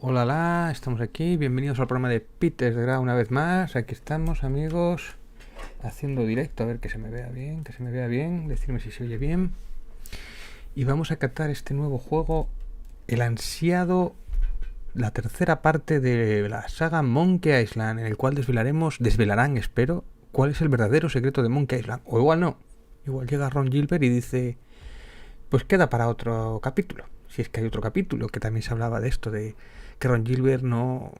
Hola, estamos aquí, bienvenidos al programa de Peter de Gra una vez más. Aquí estamos, amigos, haciendo directo, a ver que se me vea bien, decirme si se oye bien. Y vamos a catar este nuevo juego, el ansiado, la tercera parte de la saga Monkey Island, en el cual desvelarán, espero, cuál es el verdadero secreto de Monkey Island. O igual no, igual llega Ron Gilbert y dice, pues queda para otro capítulo. Si es que hay otro capítulo, que también se hablaba de esto, de que Ron Gilbert no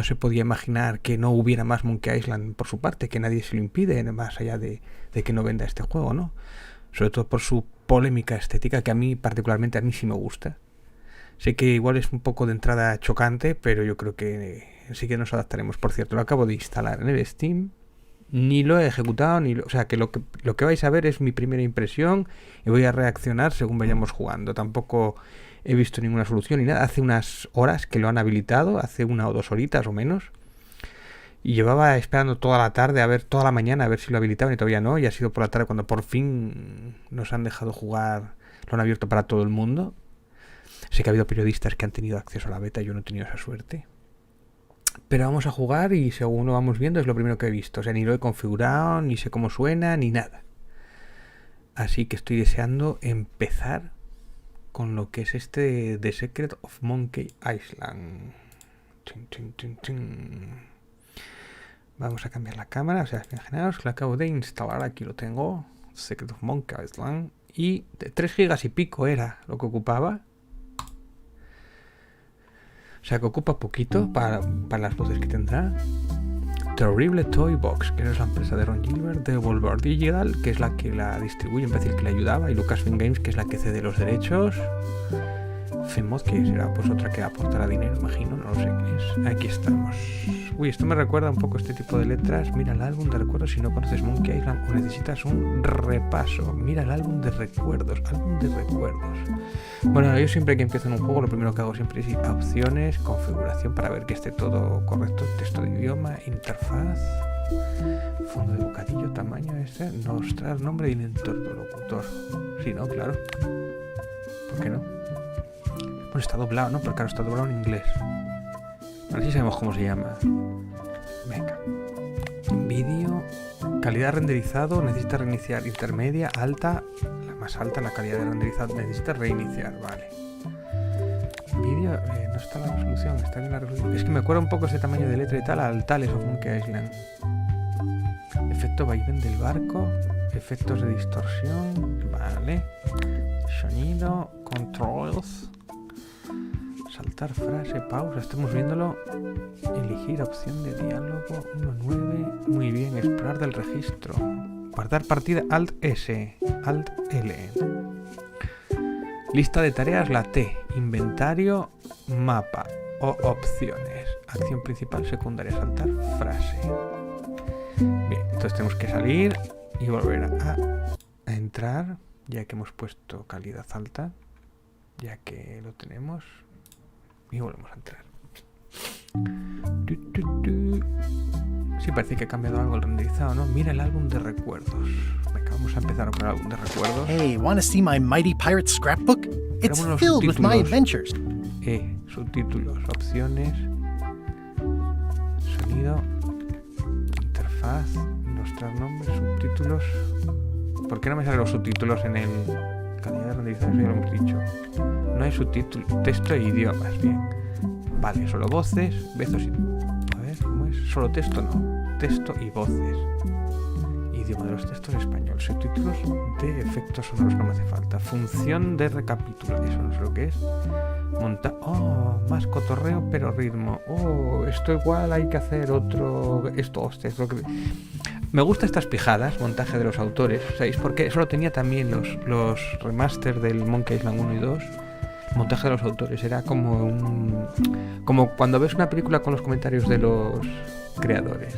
se podía imaginar que no hubiera más Monkey Island por su parte, que nadie se lo impide, más allá de que no venda este juego, ¿no? Sobre todo por su polémica estética, que a mí particularmente, a mí sí me gusta. Sé que igual es un poco de entrada chocante, pero yo creo que sí que nos adaptaremos. Por cierto, lo acabo de instalar en el Steam, ni lo he ejecutado, o sea que lo que vais a ver es mi primera impresión y voy a reaccionar según vayamos jugando. Tampoco he visto ninguna solución ni nada. Hace unas horas que lo han habilitado, hace 1 o 2 horitas o menos, y llevaba esperando toda la mañana a ver si lo habilitaban y todavía no, y ha sido por la tarde cuando por fin nos han dejado jugar, lo han abierto para todo el mundo. Sé que ha habido periodistas que han tenido acceso a la beta, yo no he tenido esa suerte. Pero vamos a jugar y según lo vamos viendo es lo primero que he visto. O sea, ni lo he configurado, ni sé cómo suena, ni nada. Así que estoy deseando empezar con lo que es este The Secret of Monkey Island. Chin, chin, chin, chin. Vamos a cambiar la cámara, o sea, imaginaos que lo acabo de instalar, aquí lo tengo, Secret of Monkey Island, y de 3 gigas y pico era lo que ocupaba. O sea, que ocupa poquito para las voces que tendrá. Terrible Toy Box, que es la empresa de Ron Gilbert, de Devolver Digital, que es la que la distribuye, es decir, que le ayudaba, y Lucasfilm Games, que es la que cede los derechos. Filmod, que será pues otra que aportará dinero, imagino, no lo sé qué es. Aquí estamos. Uy, esto me recuerda un poco este tipo de letras. Mira el álbum de recuerdos si no conoces Monkey Island o necesitas un repaso. Mira el álbum de recuerdos, Bueno, yo siempre que empiezo en un juego, lo primero que hago siempre es opciones, configuración para ver que esté todo correcto, texto de idioma, interfaz, fondo de bocadillo, tamaño, mostrar nombre de interlocutor. Sí, ¿no? Claro. ¿Por qué no? Pues está doblado, ¿no? Porque claro, está doblado en inglés. Ahora sí sabemos cómo se llama. Venga. Vídeo. Calidad renderizado. Necesita reiniciar. Intermedia. Alta. La más alta, la calidad de renderizado. Necesita reiniciar. Vale. Vídeo. No está la resolución. Está bien la resolución. Es que me acuerdo un poco ese tamaño de letra y tal. Al Tales of Monkey Island. Efecto vaivén del barco. Efectos de distorsión. Vale. Sonido. Controls. Saltar frase, pausa, estamos viéndolo. Elegir opción de diálogo 1.9. Muy bien, explorar del registro. Guardar partida, Alt S, Alt L. Lista de tareas, la T. Inventario, mapa o opciones. Acción principal, secundaria, saltar frase. Bien, entonces tenemos que salir y volver a entrar, ya que hemos puesto calidad alta, ya que lo tenemos. Y volvemos a entrar. Sí, parece que ha cambiado algo el renderizado, ¿no? Mira el álbum de recuerdos. Venga, vamos a empezar con el álbum de recuerdos. Hey, wanna see my mighty pirate scrapbook? It's filled with my adventures. Subtítulos, opciones, sonido, interfaz, mostrar nombres, subtítulos. ¿Por qué no me salen los subtítulos en el calidad de renderizado? Eso ya lo hemos dicho. No hay subtítulos, texto e idiomas, bien. Vale, solo voces, besos y... A ver, ¿cómo es? Solo texto, no. Texto y voces. Idioma de los textos español. Subtítulos de efectos sonoros, no me hace falta. Función de recapitulación, eso no sé lo que es. Más cotorreo, pero ritmo. Esto igual hay que hacer otro... Esto es lo que... Me gustan estas pijadas, montaje de los autores, ¿sabéis? Porque eso lo tenía también los remaster del Monkey Island 1 y 2. Montaje de los autores, era como como cuando ves una película con los comentarios de los creadores.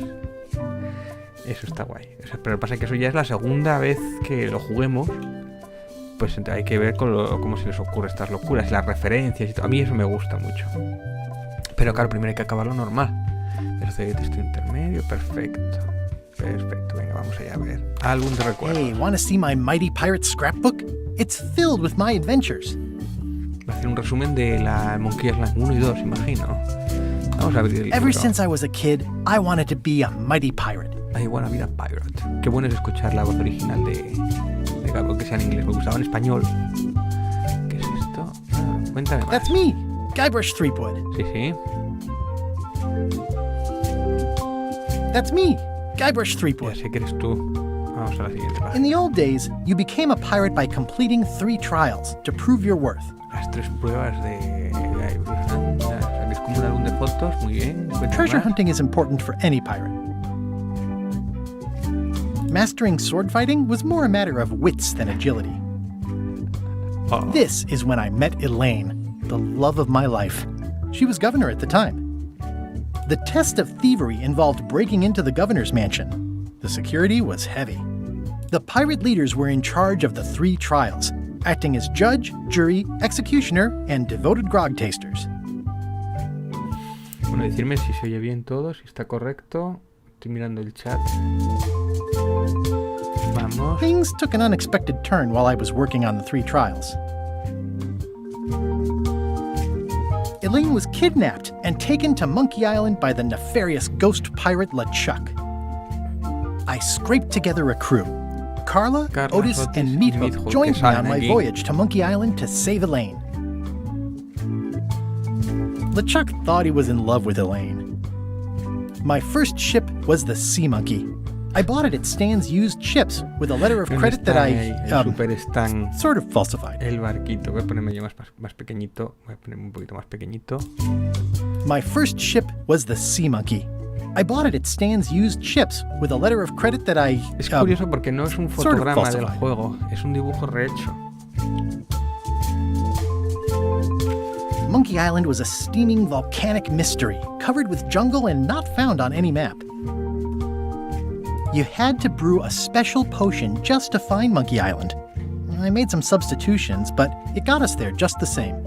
Eso está guay. Pero pasa que eso ya es la segunda vez que lo juguemos. Pues hay que ver cómo se les ocurre estas locuras, las referencias y todo. A mí eso me gusta mucho. Pero claro, primero hay que acabarlo normal. Velocidad de texto intermedio, perfecto. Perfecto, venga, vamos allá a ver. Álbum de recuerdos. Hey, wanna see my mighty pirate scrapbook? It's filled with my adventures. Va a hacer un resumen de la Monkey Island 1 y 2, imagino. Vamos a abrir el libro. Ever since I was a kid, I wanted to be a mighty pirate. I wanna be a pirate. Qué bueno es escuchar la voz original de algo que sea en inglés. Me gustaba en español. ¿Qué es esto? Cuéntame más. That's me, Guybrush Threepwood. Sí. That's me, Guybrush Threepwood. Ya sé que eres tú. Vamos a la siguiente página. In the old days, you became a pirate by completing 3 trials to prove your worth. Las 3 pruebas de Guybrush. O sea, que es como un álbum de fotos. Muy bien. Treasure hunting is important for any pirate. Mastering sword fighting was more a matter of wits than agility. This is when I met Elaine, the love of my life. She was governor at the time. The test of thievery involved breaking into the governor's mansion. The security was heavy. The pirate leaders were in charge of the 3 trials, acting as judge, jury, executioner, and devoted grog tasters. Bueno, decirme si se oye bien todo, si está correcto. Estoy mirando el chat. Vamos. Things took an unexpected turn while I was working on the 3 trials. Elaine was kidnapped and taken to Monkey Island by the nefarious ghost pirate LeChuck. I scraped together a crew, Carla, Otis, and Meathook joined me on my voyage to Monkey Island to save Elaine. LeChuck thought he was in love with Elaine. My first ship was the Sea Monkey. I bought it at Stan's used ships with a letter of credit that I sort of falsified. El barquito. Voy a ponerme yo más pequeñito. Voy a ponerme un poquito más pequeñito. My first ship was the Sea Monkey. I bought it at Stan's used ships with a letter of credit that I Es curioso porque no es un fotograma del juego, es un dibujo rehecho. Monkey Island was a steaming volcanic mystery, covered with jungle and not found on any map. You had to brew a special potion just to find Monkey Island. I made some substitutions, but it got us there just the same.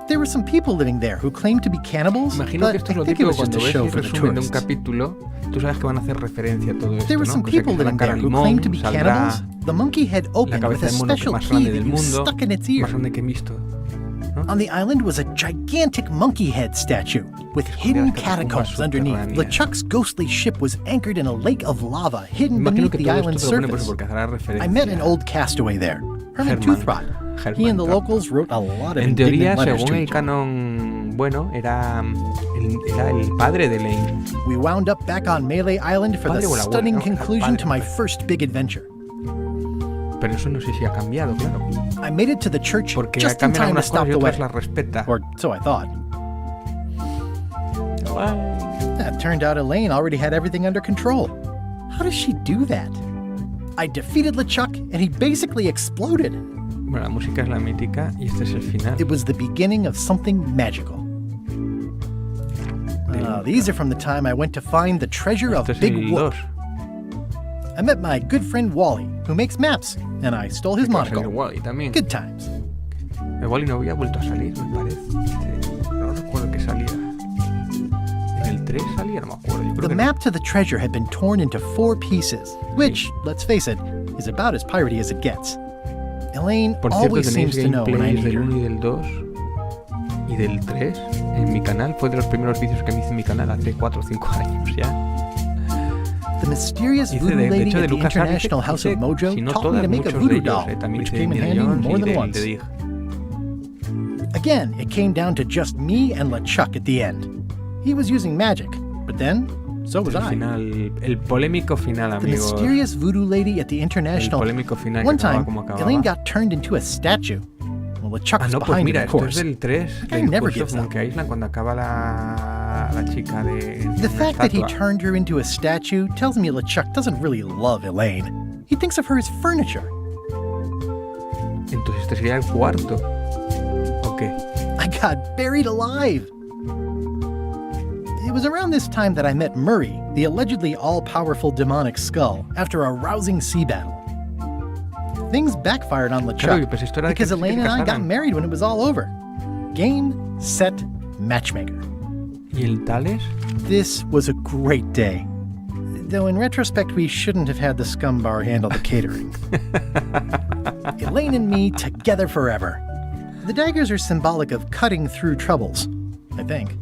There were some people living there who claimed to be cannibals, Imagino but que esto es I lo think it típico was just cuando a ves show el for the resumen de un tourists. capítulo, tú sabes que van a hacer referencia a todo esto, There were ¿no? some O sea, people que living sacan there al who limón, claimed to be saldrá cannibals. The monkey head la opened with cabeza a del mono que special más key grande that del you mundo, stuck in its ear. más grande que he visto. ¿No? On the island was a gigantic monkey head statue with hidden catacombs underneath. LeChuck's ghostly ship was anchored in a lake of lava hidden beneath the island's surface. I met an old castaway there, Herman Toothrot. He and the locals wrote a lot of En teoría, indignant letters según to el each other. canon bueno, era el padre de Elaine. We wound up back on Melee Island for the Padre o el abuelo, stunning no, conclusion padre. to my first big adventure. Pero eso no sé si ha cambiado, claro. I made it to the church Porque just in cambian time to algunas stop cosas y the otras wedding. las respeta. Or so I thought. It turned out Elaine already had everything under control. How does she do that? I defeated LeChuck and he basically exploded. Bueno, la música es la mítica y este es el final. It was the beginning of something magical. These are from the time I went to find the treasure of Este es Big el Whoop. 2. I met my good friend Wally, who makes maps, and I stole his Que va a salir monocle. Wally también. Good times. El Wally no había vuelto a salir, me parece. No recuerdo que salía. ¿En el 3 salía? No me acuerdo. Yo creo The que map to the treasure had been torn into 4 pieces, which, let's face it, is about as piratey as it gets. Elaine no. Por cierto, always tenéis seems to know when I gameplays need del her. 1 y del 2 y del 3 en mi canal. Fue de los primeros vídeos que me hice en mi canal hace 4 o 5 años ya. The mysterious Hice voodoo de lady hecho de at the Lucas International House of Mojo si no taught me todas, to make a muchos de voodoo ellos. doll, También which hice came de in handy Indiana more Jones than y once. de Dig. Again, it came down to just me and LeChuck at the end. He was using magic, but then, so was El I. final, el polémico final, The amigos. mysterious voodoo lady at the El International. polémico final que One acababa time, como acababa. Elaine got turned into a statue. Well, LeChuck was No, pues behind mira, it, of esto es course. del 3, That guy del never Curse gives of up. Monkey Island, cuando acaba la chica de The una fact that he estatua. turned her into a statue tells me LeChuck doesn't really love Elaine. He thinks of her as furniture. Entonces este sería el cuarto. ¿O qué? I got buried alive. It was around this time that I met Murray, the allegedly all-powerful demonic skull, after a rousing sea battle. Things backfired on Claro, LeChuck pues esto era de que because se Elaine and I got casaran. married when it was all over. Game, set, matchmaker. ¿Y el Tales? This was a great day. Though in retrospect, we shouldn't have had the scum bar handle the catering. Elaine and me together forever. The daggers are symbolic of cutting through troubles, I think.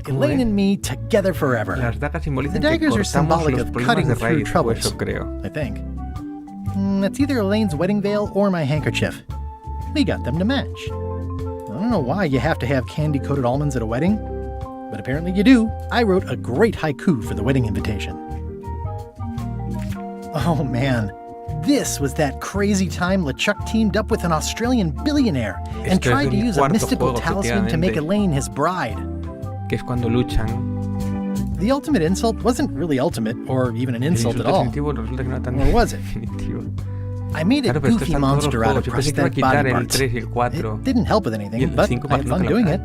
Elaine and me together forever. Las dagas simbolizan The que daggers are cortamos symbolic los of problemas cutting de through raíz, o troubles, eso creo. I think. It's either Elaine's wedding veil or my handkerchief. We got them to match. I don't know why you have to have candy-coated almonds at a wedding, but apparently you do. I wrote a great haiku for the wedding invitation. Oh man, this was that crazy time LeChuck teamed up with an Australian billionaire and Esto es tried to el use a cuarto mystical juego, talisman to make efectivamente. Elaine his bride. Que es cuando luchan. The ultimate insult wasn't really ultimate, or even an El insult insulto at all. definitivo resulta que no era tan Or was it? definitivo. I made a Claro, pero estos goofy están todos los monster out of juegos. Yo pensé que iba a prosthetic quitar body el parts. 3 y el 4. It didn't help with Y anything, el but 5 I had fun doing it.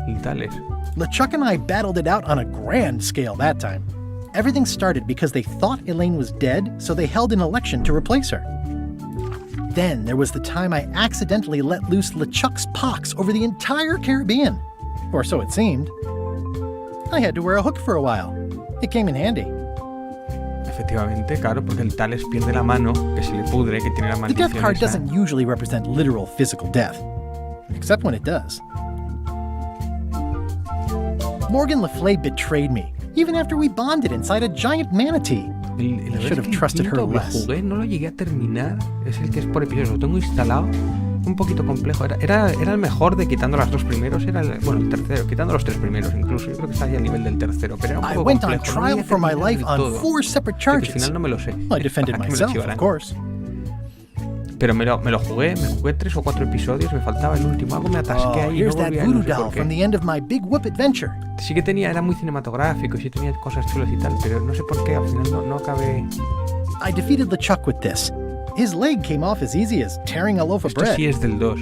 El Tales. LeChuck and I battled it out on a grand scale that time. Everything started because they thought Elaine was dead, so they held an election to replace her. Then there was the time I accidentally let loose LeChuck's pox over the entire Caribbean. Or so it seemed. I had to wear a hook for a while. It came in handy. Efectivamente, claro, porque el Tales pierde la mano, que se le pudre, que tiene la The maldición death card esa. doesn't usually represent literal physical death, except when it does. Morgan Le Fay betrayed me, even after we bonded inside a giant manatee. La verdad Should es have que trusted el her quinto lo less. jugué, no lo llegué a terminar. Es el que es por episodios, lo tengo instalado. Un poquito complejo. Era el mejor de quitando los dos primeros. Era el tercero, quitando los tres primeros incluso. Yo creo que está ahí al nivel del tercero. Pero era un I poco went on complejo. trial for my life on 4 separate Al charges. final no me lo sé. I defended ¿Para qué me lo myself, chivarán? of course. Pero me lo jugué 3 o 4 episodios, me faltaba el último, algo me atasqué Oh, ahí y no here's that volví a ir, voodoo no sé doll por from qué. the end of my big whoop adventure. Sí que tenía, era muy cinematográfico y sí tenía cosas chulas y tal, pero no sé por qué al final no acabé. I defeated LeChuck with this. His leg came off as easy as tearing a loaf of Esto bread. sí es del 2.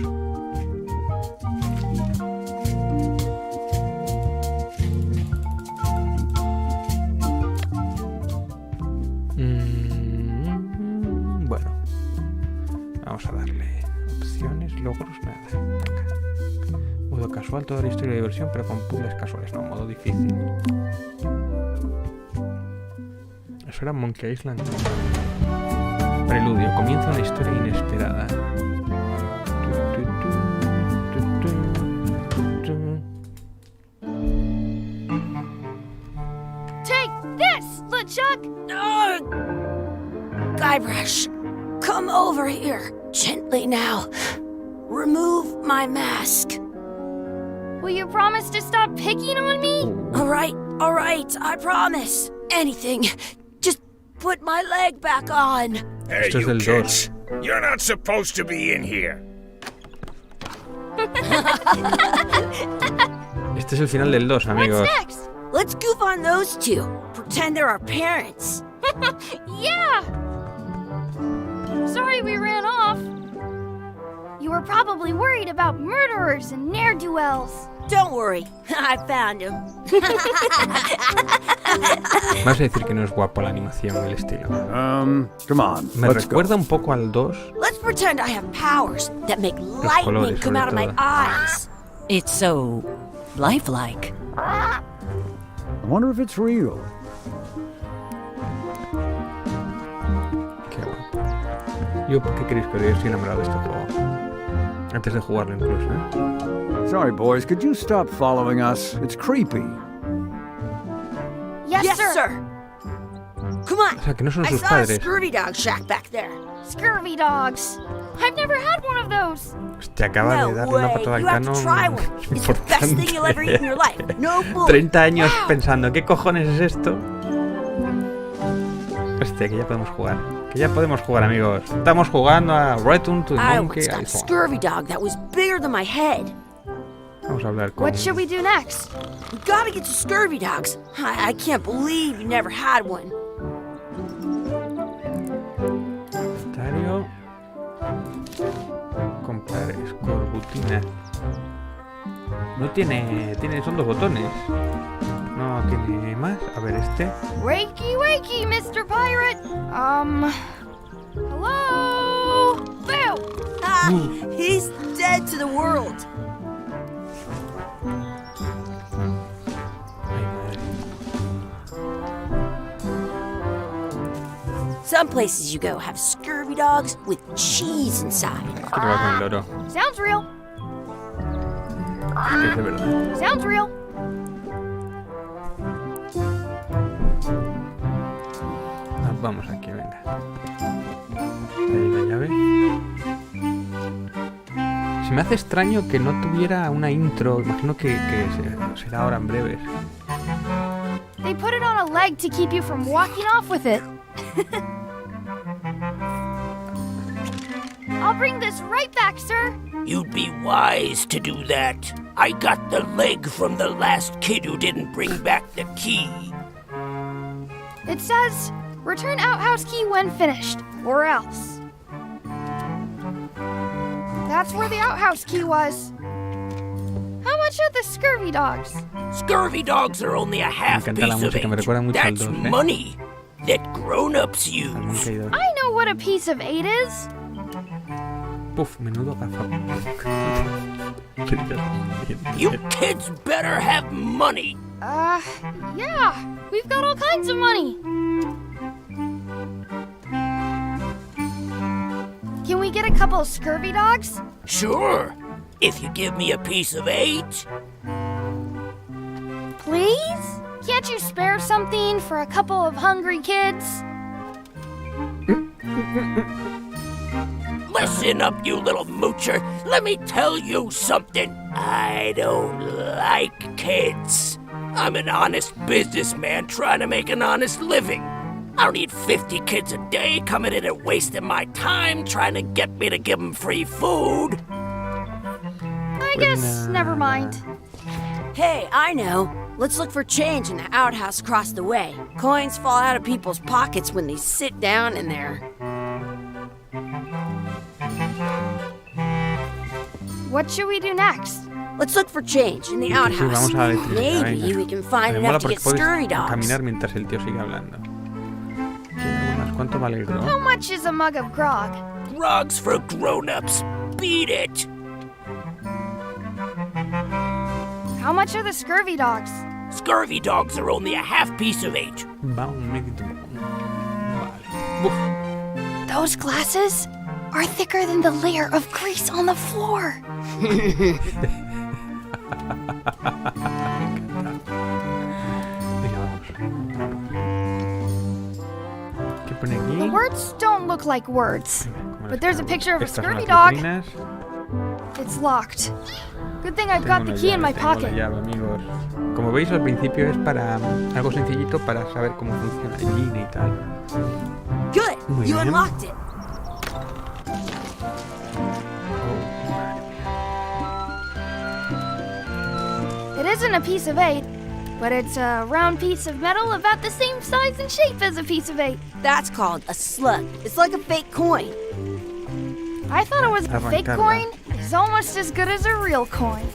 Bueno, vamos a darle opciones, logros, nada. Venga. Modo casual, toda la historia de diversión, pero con puzzles casuales, no, modo difícil. Eso era Monkey Island. Preludio, comienza una historia inesperada. Take this, LeChuck! Guybrush, come over here. Gently now. Remove my mask. Will you promise to stop picking on me? All right, I promise. Anything. Just put my leg back on. Hey, Esto es you del kids. You're not supposed to be in here. Este es el final del 2, amigos. What's next? Let's goof on those two. Pretend they're our parents. Yeah! Sorry we ran off. You were probably worried about murderers and ne'er-do-wells. Don't worry, I found him. Vas a decir que no es guapo la animación, el estilo. Come on, Me let's go. recuerda un poco al 2. Let's pretend I have powers that make lightning colores, come sobre out of my todo. eyes. It's so lifelike. I wonder if it's real. Qué guapo. Yo, ¿qué queréis que os diga? Estoy enamorado de este juego. Antes de jugarlo incluso, ¿eh? Sorry, boys, could you stop following us? It's creepy. Yes, sir. Come on. O sea, que no son I sus saw padres. a scurvy dog shack back there. Scurvy dogs. I've never had one of those. Te acaba No de dar una way. patada al You have to canon. try one. It's the best thing you'll ever eat in your life. No bull. 30 años Wow. pensando, ¿qué cojones es esto? Hostia, que ya podemos jugar. Que ya podemos jugar, amigos. Estamos jugando a Return to I Monkey once got a Island. scurvy dog that was bigger than my head. Vamos a hablar con... What should we do next? We gotta get to scurvy dogs. I can't believe you never had one. Inventario. Comprar escorbutina. No tiene... Son 2 botones. No tiene más. A ver, este. Wakey, wakey, Mr. Pirate. Hello? Boo! Ah, he's dead to the world. Ay, madre. Some places you go have scurvy dogs with cheese inside. ¿Qué te va con el loro? Sounds real. Es que es de verdad. Sounds real. Ah, vamos aquí, venga. Ahí la llave. Se me hace extraño que no tuviera una intro. Imagino que será ahora en breves. They put it on a leg to keep you from walking off with it. I'll bring this right back, sir. You'd be wise to do that. I got the leg from the last kid who didn't bring back the key. It says, return outhouse key when finished, or else. That's where the outhouse key was. How much are the scurvy dogs? Scurvy dogs are only a half Me encanta la piece of música, me recuerda mucho al That's 2, ¿eh? money that grown-ups Al use. Monkey 2. I know what a piece of 8 is. Puf, menudo gafa. You kids better have money. Yeah, we've got all kinds of money. Can we get a couple of scurvy dogs? Sure, if you give me a piece of 8. Please? Can't you spare something for a couple of hungry kids? Listen up, you little moocher. Let me tell you something. I don't like kids. I'm an honest businessman trying to make an honest living. I don't need 50 kids a day coming in and wasting my time trying to get me to give them free food. I guess never mind. Hey, I know. Let's look for change in the outhouse across the way. Coins fall out of people's pockets when they sit down in there. What should we do next? Let's look for change in the Sí, outhouse. vamos a la electricidad, Maybe venga. we can find Me mola enough to porque get puedes scurry dogs. caminar mientras el tío sigue hablando. ¿Quién más? ¿Cuánto vale el grog? How much is a mug of grog? Grog's for grown-ups. Beat it. How much are the scurvy dogs? Scurvy dogs are only a half piece of 8. Va un minuto. Vale. Uf. Those glasses are thicker than the layer of grease on the floor. Venga, vamos. ¿Qué pone aquí? The words don't look like words, Venga, but there's a picture of a estas son scurvy las dog. letrinas. It's locked. Good thing I've Tengo got the una key in llave, my tengo la pocket. llave, amigos. Como veis, al principio es para algo sencillito para saber cómo funciona el gine y tal. Good. Muy You bien. unlocked it. It isn't a piece of 8, but it's a round piece of metal about the same size and shape as a piece of 8. That's called a slug. It's like a fake coin. I thought it was a fake Arrancarla. coin is almost as good as a real coin.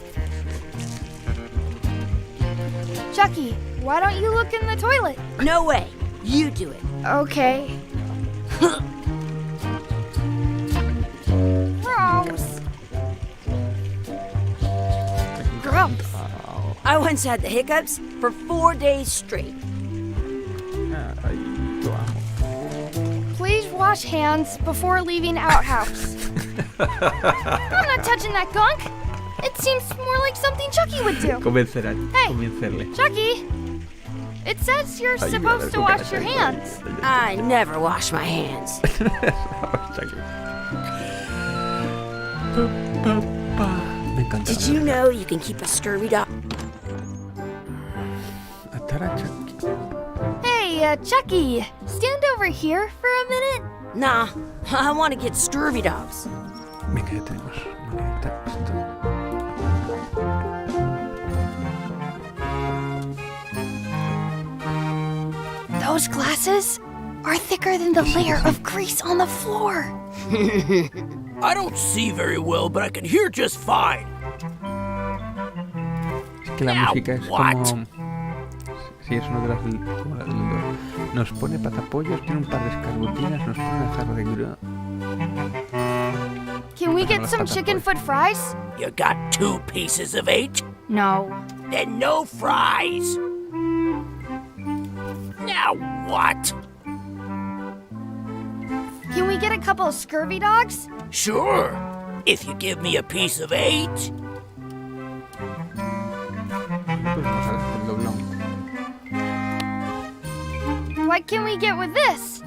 Chucky, why don't you look in the toilet? No way. You do it. Okay. Gross. Gross. I once had the hiccups for 4 days straight. Ay, lo amo. Please wash hands before leaving outhouse. I'm not touching that gunk. It seems more like something Chucky would do. Convencerá. Hey. Convencerle. Chucky, it says you're Ayúdale, supposed to wash your hands. I never wash my hands. Me encanta. Did you know you can keep a scurvy dog? Atar a Chucky. Hey, Chucky, stand over here for a minute. Nah, I want to get scurvy dogs. Venga, ya tenemos. Vale, esto. Those glasses are thicker than the layer of grease on the floor. I don't see very well, but I can hear just fine. Es que la Now música es what? como... Sí, es una de las... Como la del 2. Nos pone patapollos, tiene un par de escarbutinas, nos pone una jarra de grog. Can we get some chicken foot fries? You got 2 pieces of 8? No. Then no fries. Now what? Can we get a couple of scurvy dogs? Sure. If you give me a piece of 8. Pues vamos a hacer el doblón. What can we get with this?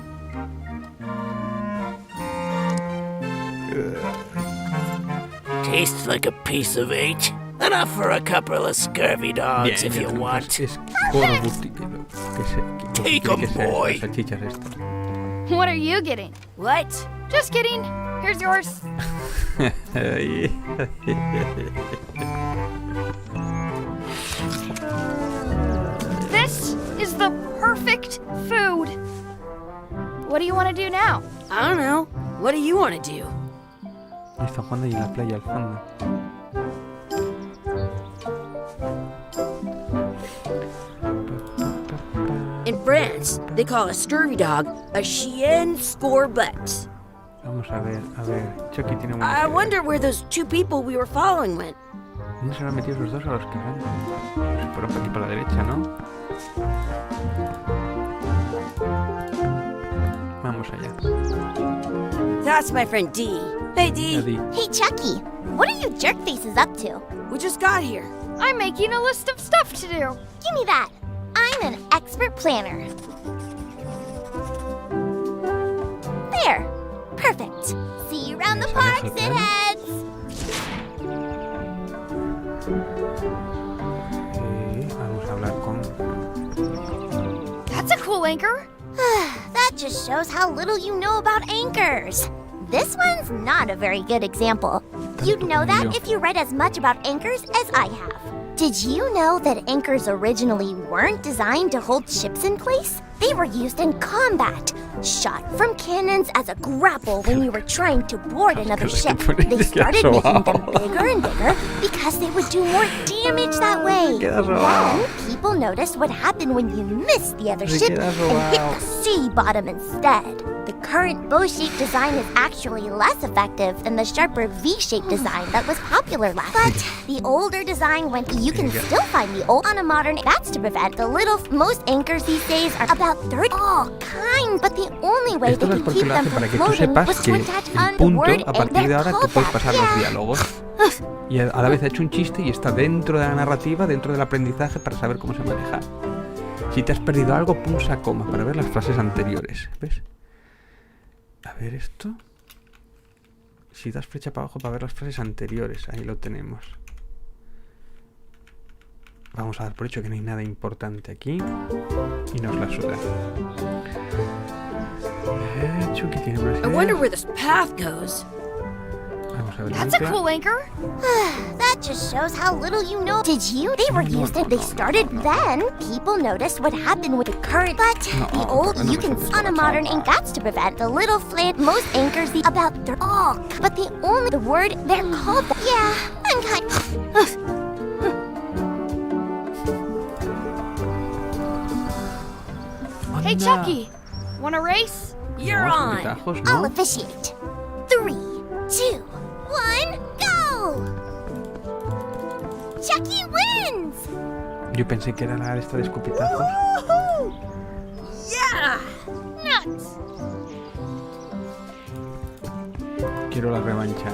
Tastes like a piece of 8. Enough for a couple of scurvy dogs Bien, if ya you tenemos want. escorbutido. Que Take tiene 'em, que ser boy. las salchichas esto. What are you getting? What? Just kidding. Here's yours. Ay. This is the perfect food. What do you want to do now? I don't know. What do you want to do? Está jugando ahí en la playa al fondo. In France, they call a scurvy dog a chien scorbut. Vamos a ver, Chucky tiene una... I wonder where those 2 people we were following went. ¿Dónde se han metido los dos a los que van? Pues por aquí por la derecha, ¿no? Vamos allá. That's my friend Dee. Hey, Dee. Adi. Hey, Chucky, what are you jerk faces up to? We just got here. I'm making a list of stuff to do. Give me that. I'm an expert planner. There. Perfect. See you around the park, shitheads. Vamos a hablar con... That's a cool anchor. That just shows how little you know about anchors. This one's not a very good example. You'd know that if you read as much about anchors as I have. Did you know that anchors originally weren't designed to hold ships in place? They were used in combat, shot from cannons as a grapple when you were trying to board another ship. They started making them bigger and bigger because they would do more damage that way. Then people noticed what happened when you missed the other ship and hit the sea bottom instead. The current bow-shaped design is actually less effective than the sharper V-shaped design that was popular last. But the older design you can still find the old on a modern. That's to prevent the little. Most anchors these days are about 30 all kinds, but the only way they can keep them from floating was to attach on the word and they're called that. Y a la vez ha hecho un chiste y está dentro de la narrativa, dentro del aprendizaje para saber cómo se maneja. Si te has perdido algo, pulsa coma para ver las frases anteriores. ¿Ves? A ver esto. Si das flecha para abajo para ver las frases anteriores. Ahí lo tenemos. Vamos a dar por hecho que no hay nada importante aquí. Y nos la suda. Chucky tiene por I wonder where this path goes. Vamos a ver. That's a cool anchor. That just shows how little you know. Did you? They were used and they started then. People noticed what happened with the current, but the old you can on a modern ink. That's to prevent the little flint. Most anchors about they're all, but the only the word they're called. Yeah, I'm kind. Hey, Chucky, wanna race? You're on. I'll officiate. 3, 2, 1, go! Chucky wins! Yo pensé que era la esta de escupitazos. Yeah! Nuts. Quiero la revancha.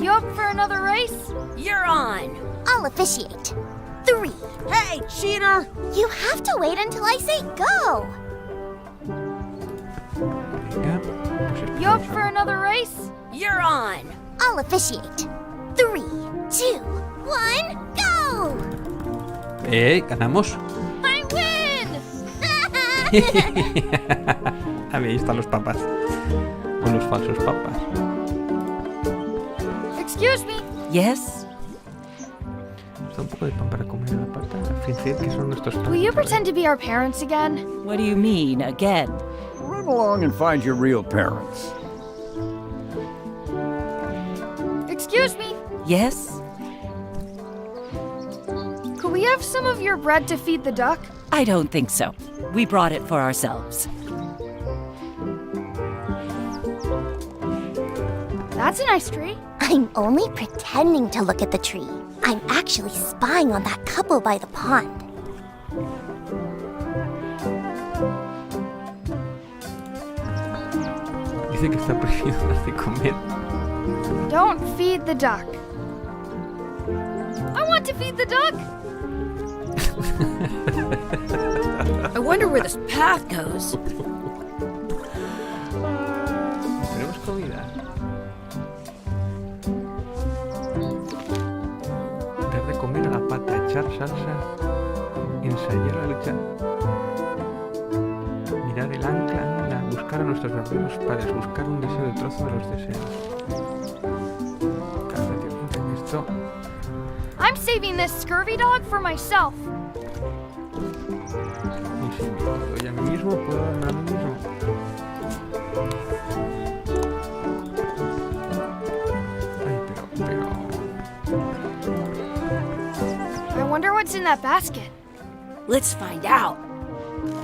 You up for another race? You're on. I'll officiate. 3. Hey, cheater! You have to wait until I say go. Venga, You up for another race? You're on. I'll officiate. 3, 2, 1, go! ganamos. I win! Ahí están los papas. O los falsos papas. Excuse me. Yes? Está un poco de pan para comer en la pata. Fingir que son nuestros padres. Will you pretend to be our parents again? What do you mean, again? Run along and find your real parents. Excuse me. Yes? Could we have some of your bread to feed the duck? I don't think so. We brought it for ourselves. That's a nice tree. I'm only pretending to look at the tree. I'm actually spying on that couple by the pond. Dice que está prohibido dar de comer. Don't feed the duck. I want to feed the duck. I wonder where this path goes. Tenemos comida. Dar de comer a la pata, echar salsa, ensayar la lucha, mirar el ancla, buscar a nuestros verdaderos padres, buscar un deseo de trozo de los deseos. Esto. I'm saving this scurvy dog for myself. Y si me doy a mí mismo, puedo darme a mí mismo. Ay, pero. I wonder what's in that basket. Let's find out.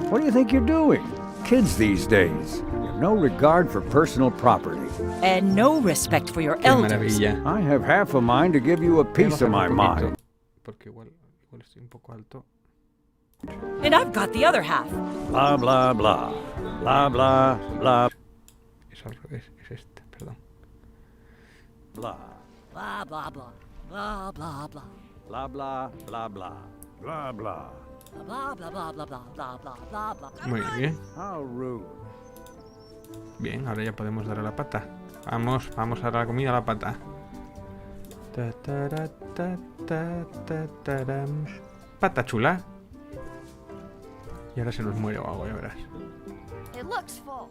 What do you think you're doing? Kids these days have no regard for personal property. And no respect for your Qué elders. maravilla. I have half a mind to give you a piece of my mind. Porque igual estoy un poco alto. And I've got the other half. Blah, blah, blah. Blah, blah, blah. Es al revés, es este, perdón. Blah. Blah, blah, blah. Blah, blah, blah. Blah, blah, blah, blah. Blah, blah. Blah, blah, blah, blah, blah, blah, blah, blah, blah. Muy bien. How rude. Bien, ahora ya podemos dar a la pata. Vamos a dar la comida a la pata. Ta, tara, ta, ta, ta, taram. Pata chula. Y ahora se nos muere o algo, ya verás. It looks full.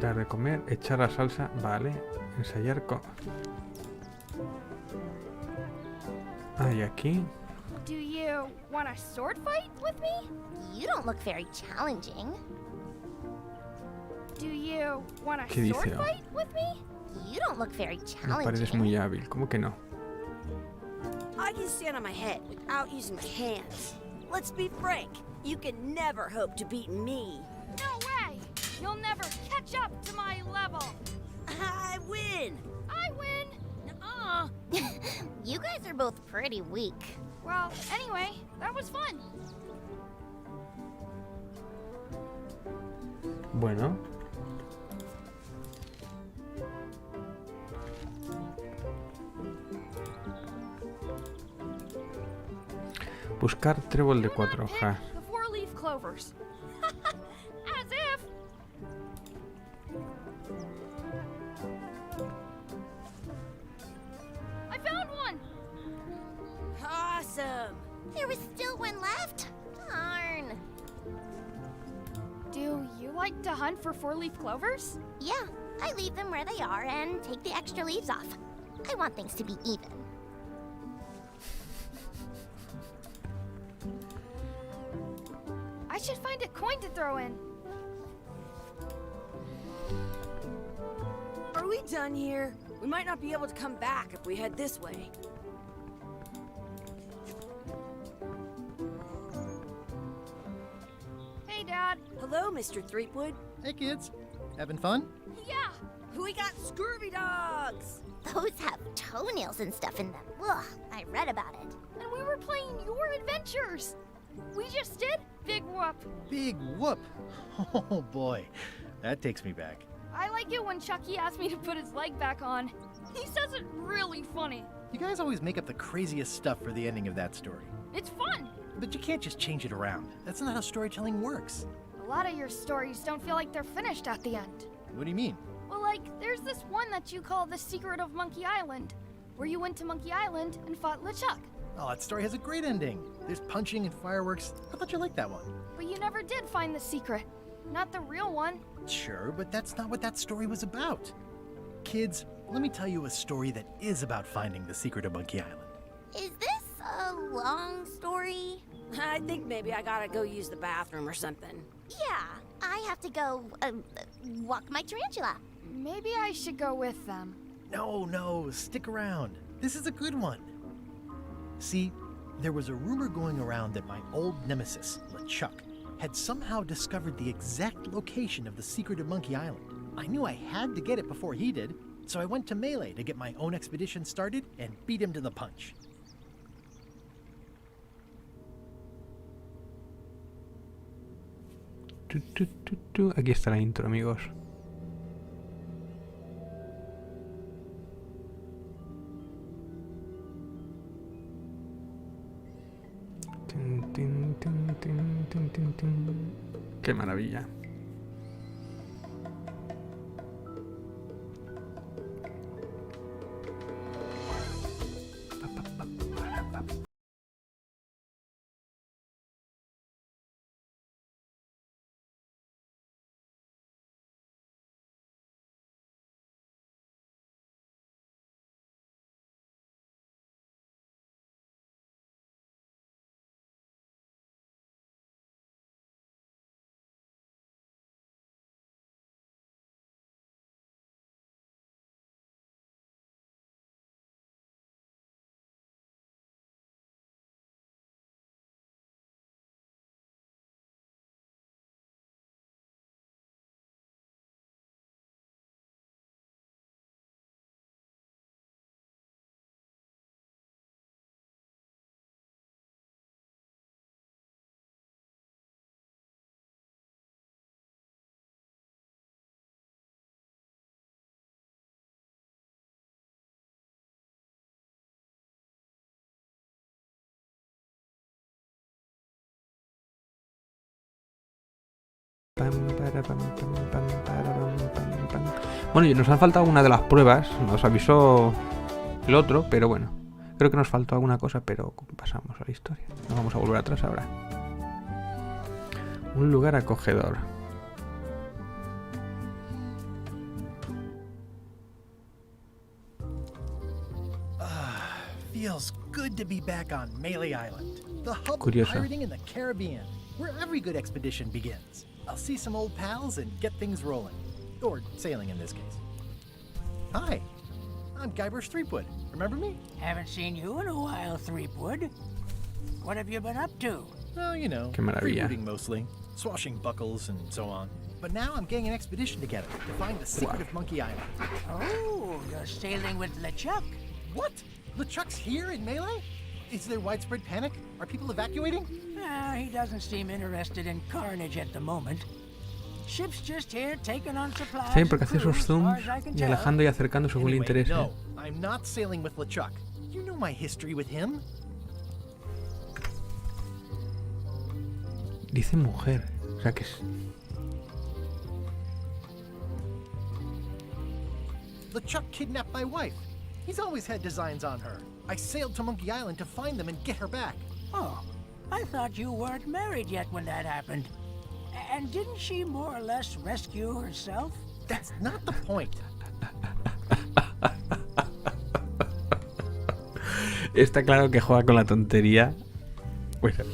Dar de comer, echar la salsa, vale. Ensayar con... y aquí. Do you want a sword fight with me? You don't look very challenging. Do you want a ¿Qué dice? sword fight with me? You don't look very No pareces challenging. muy hábil, ¿cómo que no? I can stand on my head without using my hands. Let's be frank, you can never hope to beat me. No way! You'll never catch up to my level. I win! I win. Nuh-uh. You guys are both pretty weak. Well, anyway, that was fun. Bueno. Buscar trébol de 4 hojas. The four-leaf clovers. As if. I found one. Awesome! There was still one left? Darn. Do you like to hunt for four-leaf clovers? Yeah, I leave them where they are and take the extra leaves off. I want things to be even. I should find a coin to throw in. Are we done here? We might not be able to come back if we head this way. Hey, Dad. Hello, Mr. Threepwood. Hey, kids. Having fun? Yeah. We got scurvy dogs! Those have toenails and stuff in them. Ugh, I read about it. And we were playing your adventures. We just did Big Whoop. Big whoop. Oh, boy. That takes me back. I like it when Chucky asked me to put his leg back on. He says it really funny. You guys always make up the craziest stuff for the ending of that story. It's fun. But you can't just change it around. That's not how storytelling works. A lot of your stories don't feel like they're finished at the end. What do you mean? Well, like, there's this one that you call The Secret of Monkey Island, where you went to Monkey Island and fought LeChuck. Oh, that story has a great ending. There's punching and fireworks. I thought you liked that one. But you never did find the secret. Not the real one. Sure, but that's not what that story was about. Kids, let me tell you a story that is about finding the secret of Monkey Island. Is this a long story? I think maybe I gotta go use the bathroom or something. Yeah, I have to go walk my tarantula. Maybe I should go with them. No, stick around. This is a good one. See, there was a rumor going around that my old nemesis, LeChuck, had somehow discovered the exact location of the secret of Monkey Island. I knew I had to get it before he did, so I went to Melee to get my own expedition started and beat him to the punch. Aquí está la intro, amigos. Qué maravilla. Bueno, y nos han faltado una de las pruebas. Nos avisó el otro, pero bueno. Creo que nos faltó alguna cosa, pero pasamos a la historia. No vamos a volver atrás ahora. Un lugar acogedor. Feels good to be back on Melee Island, the hub of Curioso. pirating in the Caribbean, where every good expedition begins. I'll see some old pals and get things rolling. Or sailing in this case. Hi, I'm Guybrush Threepwood. Remember me? Haven't seen you in a while, Threepwood. What have you been up to? Oh, you know, Qué maravilla. freebooting mostly, swashing buckles and so on. But now I'm getting an expedition together to find the secret of Monkey Island. Oh, you're sailing with LeChuck. What? LeChuck's here in Melee? Is there widespread panic? Are people evacuating? He doesn't seem interested in carnage at the moment. Ship's just here taking on supplies. Sí, porque and hace crew, esos as far zooms as I can y tell. alejando y acercando según le Anyway, interese. no, I'm not sailing with LeChuck. You know my history with him. Dice mujer. O sea que es... LeChuck kidnapped my wife. He's always had designs on her. I sailed to Monkey Island to find them and get her back. Oh, I thought you weren't married yet when that happened. And didn't she more or less rescue herself? That's not the point. Está claro que juega con la tontería. Bueno.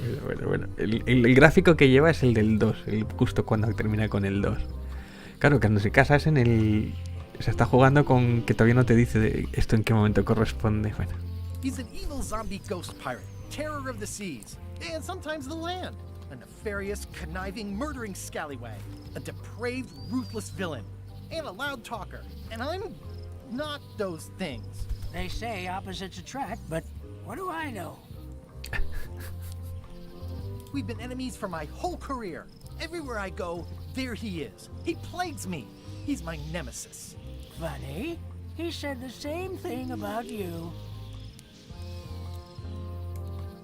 El gráfico que lleva es el del 2, justo cuando termina con el 2. Claro, cuando se casa es en el... Se está jugando con que todavía no te dice de esto en qué momento corresponde. Bueno. He's an evil zombie ghost pirate, terror of the seas, and sometimes the land. A nefarious, conniving, murdering scallywag. A depraved, ruthless villain. And a loud talker. And I'm not those things. They say opposites attract, but what do I know? We've been enemies for my whole career. Everywhere I go, there he is. He plagues me. He's my nemesis. Funny. He said the same thing about you.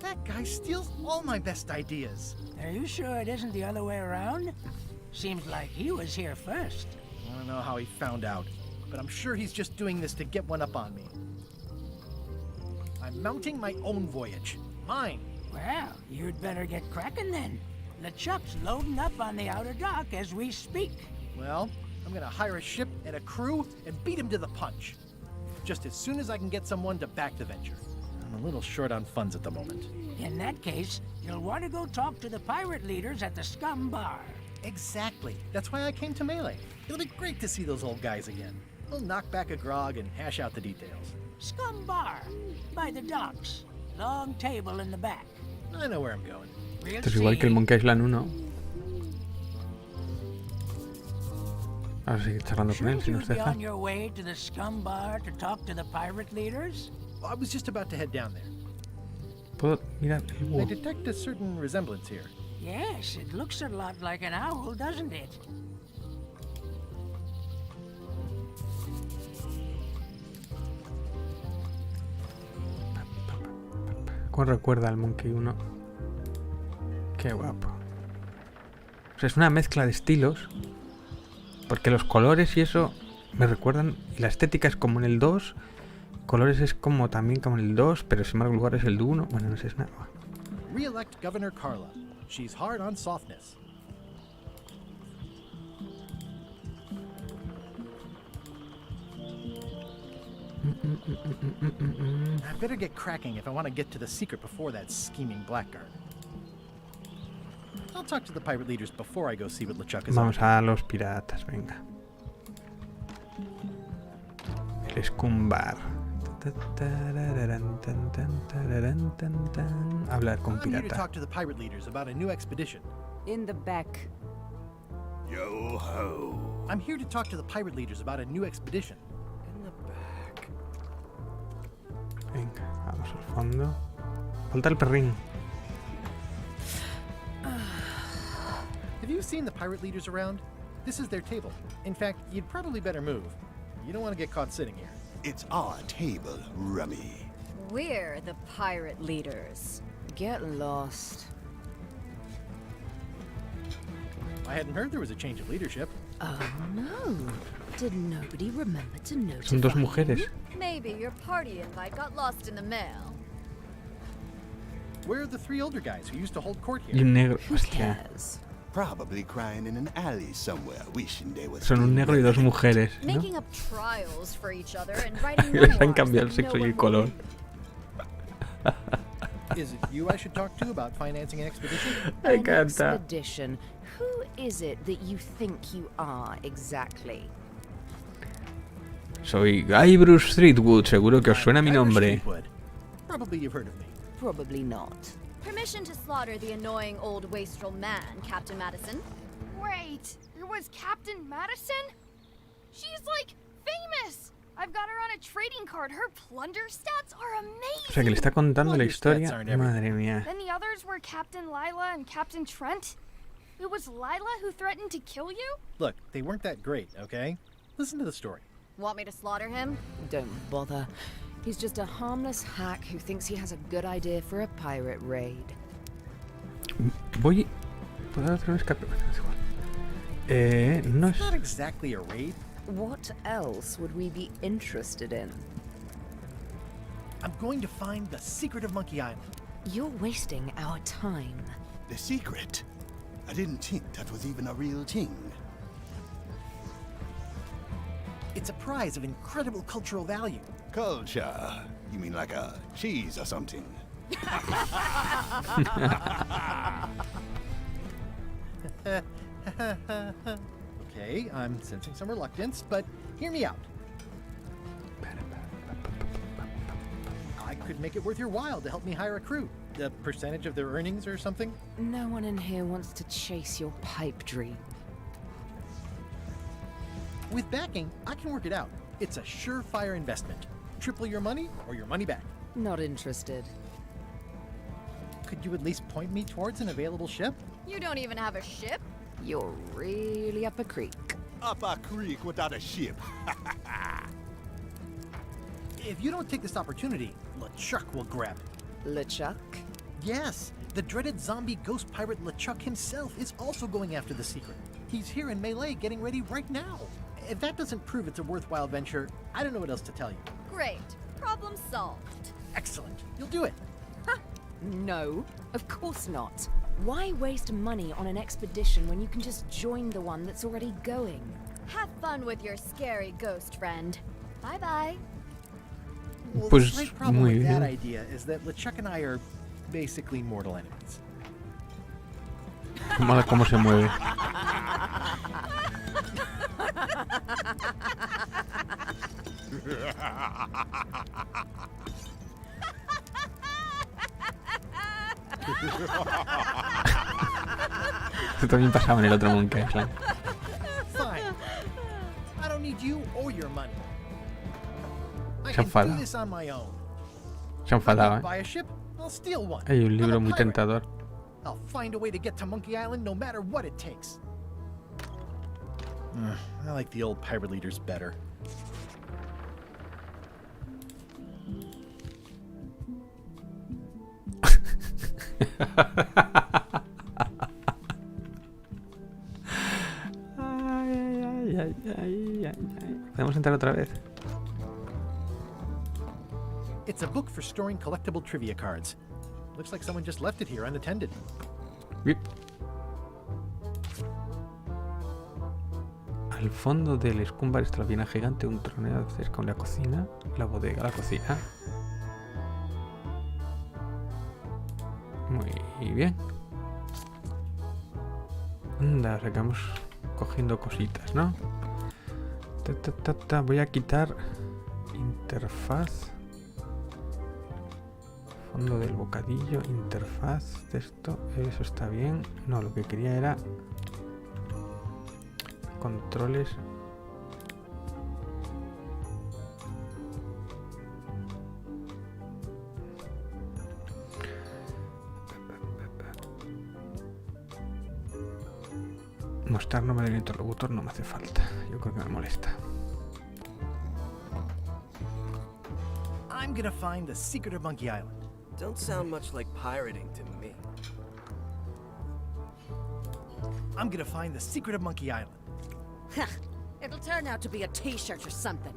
That guy steals all my best ideas. Are you sure it isn't the other way around? Seems like he was here first. I don't know how he found out, but I'm sure he's just doing this to get one up on me. I'm mounting my own voyage. Mine. Well, you'd better get cracking then. LeChuck's loading up on the outer dock as we speak. Well, I'm gonna hire a ship and a crew and beat him to the punch. Just as soon as I can get someone to back the venture. I'm a little short on funds at the moment. In that case, you'll want to go talk to the pirate leaders at the Scum Bar. Exactly. That's why I came to Melee. It'll be great to see those old guys again. We'll knock back a grog and hash out the details. Scum Bar, by the docks. Long table in the back. I know where I'm going. We'll Esto es igual que el Monkey Island 1. Ahora seguir charlando con él Shouldn't si you nos be deja. on your way to the Scum Bar to talk to the pirate leaders? I was just about to head down there. Puedo mirar el I búho. detect a certain resemblance here. Yes, it looks a lot like an owl, doesn't it? ¿Cómo recuerda al Monkey 1? Qué guapo. O sea, es una mezcla de estilos. Porque los colores y eso me recuerdan. Y la estética es como en el 2. Colores es como también como en el 2. Pero sin embargo el lugar es el 1. Bueno, no sé, es nada. Re-elect Governor Carla. She's hard on softness. I better get cracking if I want to get to the secret before that scheming blackguard. I'll talk to the pirate leaders before I go see what LeChuck is up Vamos to. a los piratas, venga. El Scum Bar. Hablar con I'm here to pirata. talk to the pirate leaders about a new expedition. In the back. Yo ho. I'm here to talk to the pirate leaders about a new expedition. In the back. Venga, vamos al fondo. Falta el perrín. Have you seen the pirate leaders around? This is their table. In fact, you'd probably better move. You don't want to get caught sitting here. It's our table, Rummy. We're the pirate leaders. Get lost. I hadn't heard there was a change of leadership. Oh no. Did nobody remember to notify Son dos mujeres. Maybe your party invite got lost in the mail. Where are the 3 older guys who used to hold court Y here? un negro. Who Hostia. cares? Probably crying in an alley somewhere, wishing they was. Son un negro y 2 mujeres, ¿no? Making up trials for each other and writing Les han memoirs cambiado el that sexo no y el one color. will read. Is it you I should talk to about financing an expedition? Me An encanta. expedition. Who is it that you think you are exactly? Soy Guy Bruce Streetwood, seguro que os suena mi Irish nombre. Fleetwood. Probably you've heard of me. Probably not. Permission to slaughter the annoying old wastrel man, Captain Madison. Wait, it was Captain Madison? She's like famous! I've got her on a trading card. Her plunder stats are amazing! O sea que le está contando Well, la your stats historia. aren't everything. Madre mía. Then the others were Captain Lila and Captain Trent? It was Lila who threatened to kill you? Look, they weren't that great, okay? Listen to the story. Want me to slaughter him? Don't bother. He's just a harmless hack who thinks he has a good idea for a pirate raid. Voy. ¿Puedo hacer un escape? Bueno, es igual. No It's es. not exactly a raid. What else would we be interested in? I'm going to find the secret of Monkey Island. You're wasting our time. The secret. I didn't think that was even a real thing. It's a prize of incredible cultural value. Culture. You mean like a cheese or something? Okay, I'm sensing some reluctance, but hear me out. I could make it worth your while to help me hire a crew. A percentage of their earnings or something? No one in here wants to chase your pipe dream. With backing, I can work it out. It's a surefire investment. Triple your money or your money back. Not interested. Could you at least point me towards an available ship? You don't even have a ship? You're really up a creek. Up a creek without a ship. If you don't take this opportunity, LeChuck will grab it. LeChuck? Yes, the dreaded zombie ghost pirate LeChuck himself is also going after the secret. He's here in Melee getting ready right now. If that doesn't prove it's a worthwhile venture, I don't know what else to tell you. Great. Problem solved. Excellent. You'll do it. No, of course not. Why waste money on an expedition when you can just join the one that's already going? Have fun with your scary ghost friend. Bye-bye. Well, Pues, the slight problem muy with that bien. idea is that LeChuck and I are basically mortal enemies. Mala cómo se mueve. Esto también pasaba en el otro Monkey Island. Fine. I don't need you or your money. I Se can enfada. do this on my own. Se ha enfadado, Buy a ship, I'll steal one. Hay un I'm libro a muy pirate. tentador. I'll find a way to get to Monkey Island no matter what it takes. I like the old pirate leaders better. ¿Podemos entrar otra vez? It's a book for storing collectible trivia cards. Looks like someone just left it here unattended. Bip. Al fondo del escumbar está la viena gigante, un troneo cerca de la cocina, la bodega, la cocina. Muy bien. Anda, sacamos cogiendo cositas, ¿no? Voy a quitar interfaz. Fondo del bocadillo, interfaz, texto, eso está bien. No, lo que quería era controles. Mostrar nombre del interlocutor no me hace falta. Yo creo que me molesta. I'm gonna find the secret of Monkey Island. Don't sound much like pirating to me. I'm gonna find the secret of Monkey Island. It'll turn out to be a t-shirt or something.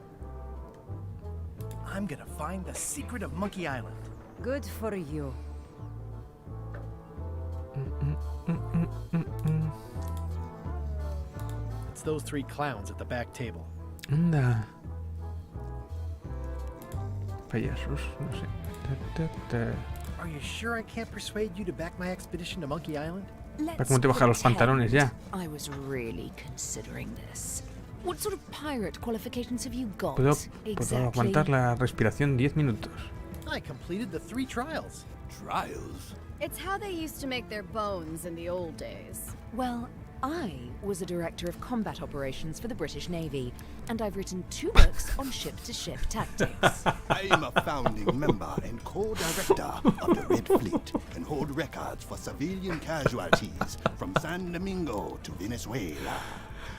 I'm gonna find the secret of Monkey Island. Good for you. It's those 3 clowns at the back table. Anda. Payasos, no sé. Are you sure I can't persuade you to back my expedition to Monkey Island? ¿Para cómo te bajas los pantalones ya? I was really considering this. What sort of pirate qualifications have you got? Puedo exactly? aguantar la respiración 10 minutos. I completed the 3 trials. Trials? It's how they used to make their bones in the old days. Well, I was a director of combat operations for the British Navy, and I've written 2 books on ship-to-ship tactics. I'm a founding member and co-director of the Red Fleet and hold records for civilian casualties from San Domingo to Venezuela.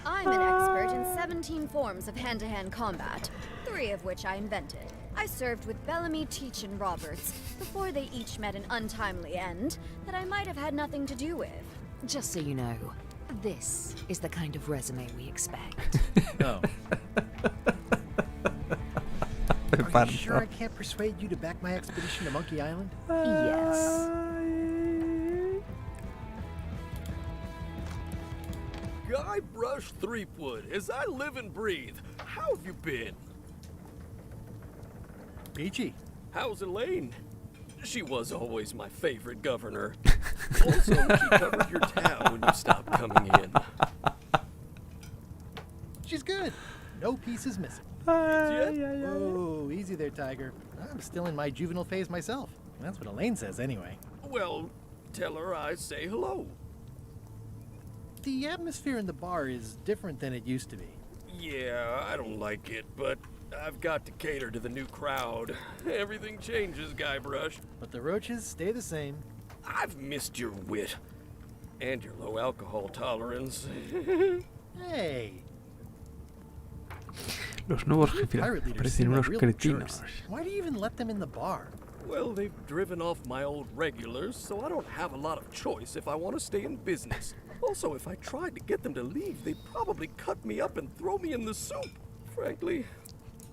I'm an expert in 17 forms of hand-to-hand combat, 3 of which I invented. I served with Bellamy, Teach, and Roberts before they each met an untimely end that I might have had nothing to do with. Just so you know, this is the kind of resume we expect. No. Are you sure I can't persuade you to back my expedition to Monkey Island? Yes. Guybrush Threepwood, as I live and breathe. How have you been? Peachy. How's Elaine? She was always my favorite governor. Also, she covered your town when you stopped coming in. She's good. No pieces missing. Oh, easy there, Tiger. I'm still in my juvenile phase myself. That's what Elaine says anyway. Well, tell her I say hello. The atmosphere in the bar is different than it used to be. Yeah, I don't like it, but I've got to cater to the new crowd. Everything changes, Guybrush. But the roaches stay the same. I've missed your wit. And your low alcohol tolerance. Hey. Los nuevos jefes parecen unos cretinos. Why do you even let them in the bar? Well, they've driven off my old regulars, so I don't have a lot of choice if I want to stay in business. Also, if I tried to get them to leave, they'd probably cut me up and throw me in the soup. Frankly,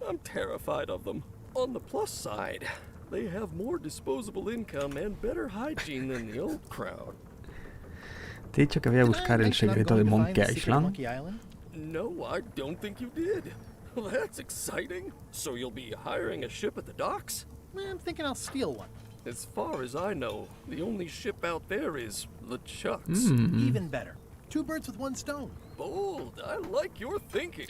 I'm terrified of them. On the plus side, they have more disposable income and better hygiene than the old crowd. Te he dicho que voy a buscar el secreto de Monkey Island. No, I don't think you did. Well, that's exciting. So you'll be hiring a ship at the docks? I'm thinking I'll steal one. As far as I know, the only ship out there is LeChuck's. Even better. 2 birds with 1 stone. Bold. I like your thinking.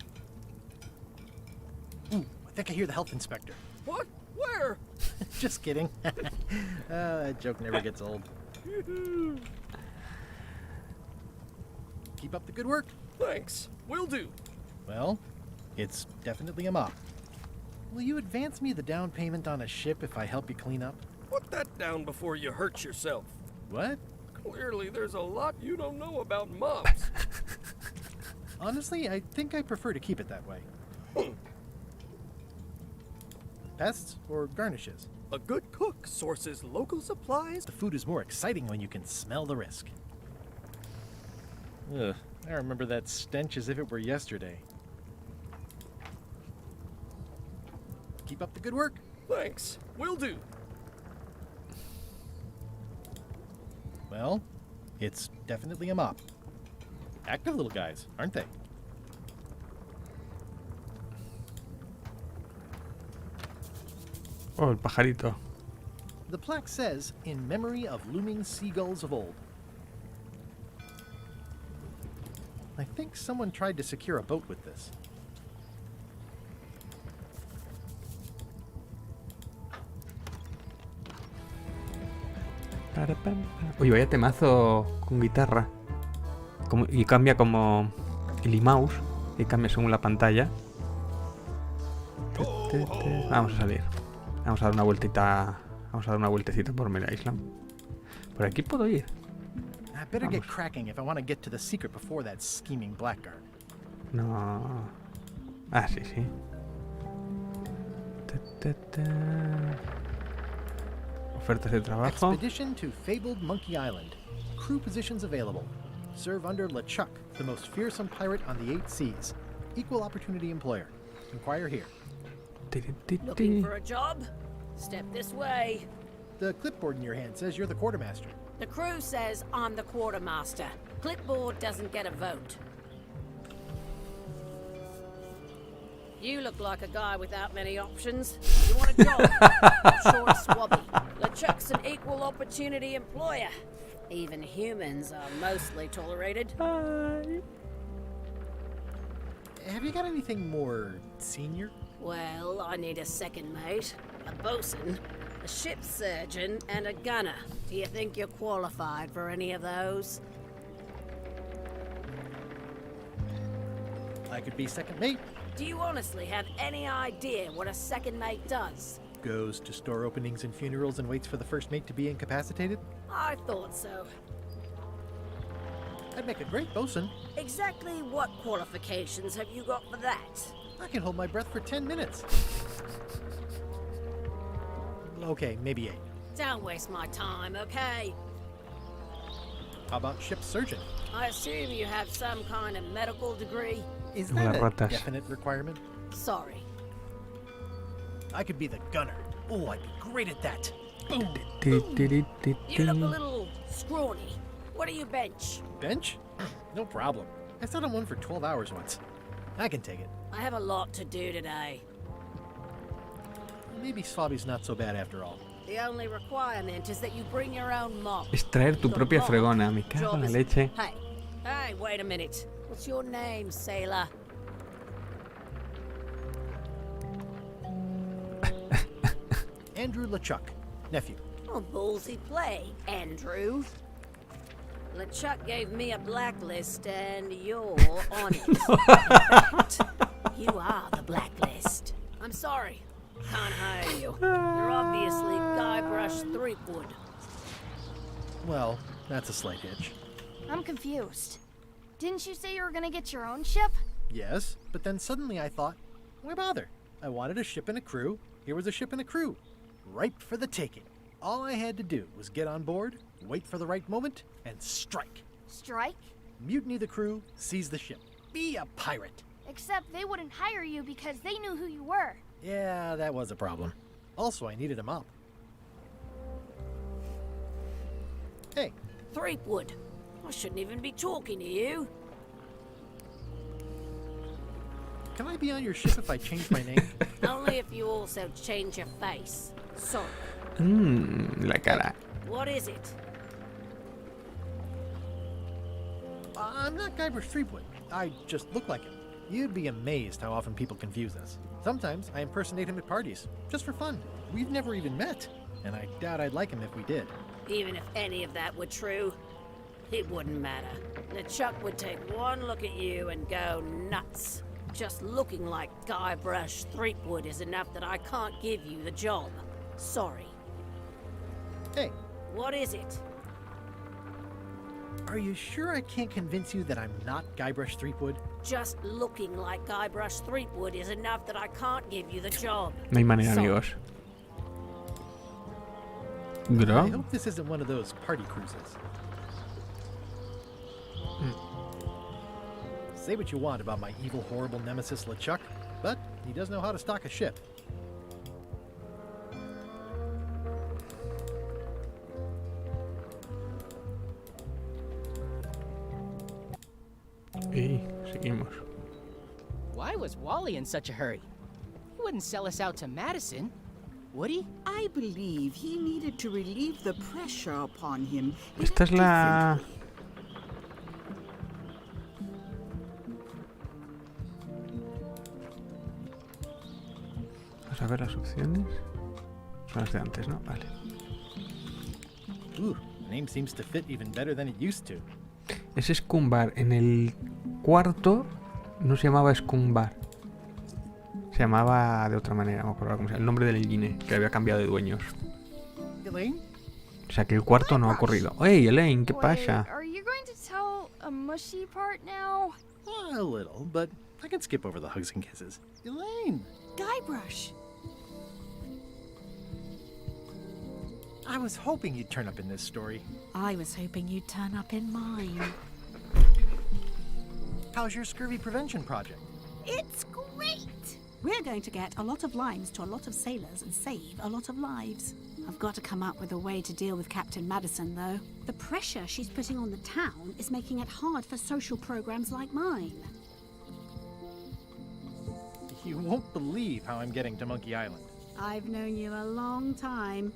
Ooh, I think I hear the health inspector. What? Where? Just kidding. That joke never gets old. Keep up the good work. Thanks. Will do. Well, it's definitely a mop. Will you advance me the down payment on a ship if I help you clean up? Put that down before you hurt yourself. What? Clearly, there's a lot you don't know about mops. Honestly, I think I prefer to keep it that way. Pests or garnishes? A good cook sources local supplies. The food is more exciting when you can smell the risk. Ugh, I remember that stench as if it were yesterday. Keep up the good work. Thanks. Will do. Well, it's definitely a mop. Active little guys, aren't they? Oh, el pajarito. The plaque says, in memory of looming seagulls of old. I think someone tried to secure a boat with this. Oye, vaya temazo con guitarra. Y cambia como el mouse y cambia según la pantalla. Vamos a salir. Vamos a dar una vueltita. Vamos a dar una vueltecita por Monkey Island. Por aquí puedo ir. I better get cracking if I want to get to the secret before that scheming blackguard. No. Ah, sí, sí. Ofertas de trabajo. Expedition to fabled Monkey Island. Crew positions available. Serve under LeChuck, the most fearsome pirate on the 8 seas. Equal opportunity employer. Inquire here. Looking for a job? Step this way. The clipboard in your hand says you're the quartermaster. The crew says I'm the quartermaster. Clipboard doesn't get a vote. You look like a guy without many options. You want a job? Short swabby. LeChuck's an equal opportunity employer. Even humans are mostly tolerated. Have you got anything more senior? Well, I need a second mate, a bosun, a ship surgeon, and a gunner. Do you think you're qualified for any of those? I could be second mate. Do you honestly have any idea what a second mate does? Goes to store openings and funerals and waits for the first mate to be incapacitated? I thought so. I'd make a great bosun. Exactly what qualifications have you got for that? I can hold my breath for 10 minutes. Okay, maybe 8. Don't waste my time, okay? How about ship surgeon? I assume you have some kind of medical degree? Is that a definite requirement? Sorry. I could be the gunner. Oh, I'd be great at that. Boom! You look a little scrawny. What do you bench? Bench? No problem. I sat on one for 12 hours once. I can take it. I have a lot to do today. Maybe Swabby's not so bad after all. The only requirement is that you bring your own mop. Extraer tu propia fregona, me cago en la leche. Hey, wait a minute. What's your name, sailor? Andrew LeChuck, nephew. Oh, ballsy play, Andrew. LeChuck gave me a blacklist, and you're on it. In fact, you are the blacklist. I'm sorry. Can't hire you. You're obviously Guybrush Threepwood. Well, that's a slight hitch. I'm confused. Didn't you say you were gonna get your own ship? Yes, but then suddenly I thought, why bother? I wanted a ship and a crew. Here was a ship and a crew. Ripe for the taking. All I had to do was get on board, wait for the right moment, and strike. Strike? Mutiny the crew, seize the ship. Be a pirate. Except they wouldn't hire you because they knew who you were. Yeah, that was a problem. Also, I needed a mop. Hey. Threepwood. I shouldn't even be talking to you. Can I be on your ship if I change my name? Only if you also change your face. Sorry. La cara. What is it? I'm not Guybrush Threepwood. I just look like him. You'd be amazed how often people confuse us. Sometimes I impersonate him at parties, just for fun. We've never even met, and I doubt I'd like him if we did. Even if any of that were true, it wouldn't matter. LeChuck would take one look at you and go nuts. Just looking like Guybrush Threepwood is enough that I can't give you the job. Sorry. Hey. What is it? Are you sure I can't convince you that I'm not Guybrush Threepwood? Just looking like Guybrush Threepwood is enough that I can't give you the job. No hay manera, amigos. Bro? I hope this isn't one of those party cruises. Say what you want about my evil, horrible nemesis LeChuck, but he does know how to stock a ship. Y seguimos. Why was Wally in such a hurry? He wouldn't sell us out to Madison, would he? I believe he needed to relieve the pressure upon him. Esta es la... Vamos a ver las opciones. Son las de antes, ¿no? Vale. Ooh, the name seems to fit even better than it used to. Es Scumbar. En el cuarto no se llamaba Scumbar. Se llamaba de otra manera, no me acuerdo cómo se llama. El nombre del Gine, que había cambiado de dueños. Elaine? O sea que el cuarto no ha ocurrido. ¡Hey, Elaine! ¿Qué pasa? Are you going to tell a mushy part now? A little, but I can skip over the hugs and kisses. Elaine! Guybrush! I was hoping you'd turn up in this story. I was hoping you'd turn up in mine. How's your scurvy prevention project? It's great! We're going to get a lot of limes to a lot of sailors and save a lot of lives. I've got to come up with a way to deal with Captain Madison, though. The pressure she's putting on the town is making it hard for social programs like mine. You won't believe how I'm getting to Monkey Island. I've known you a long time.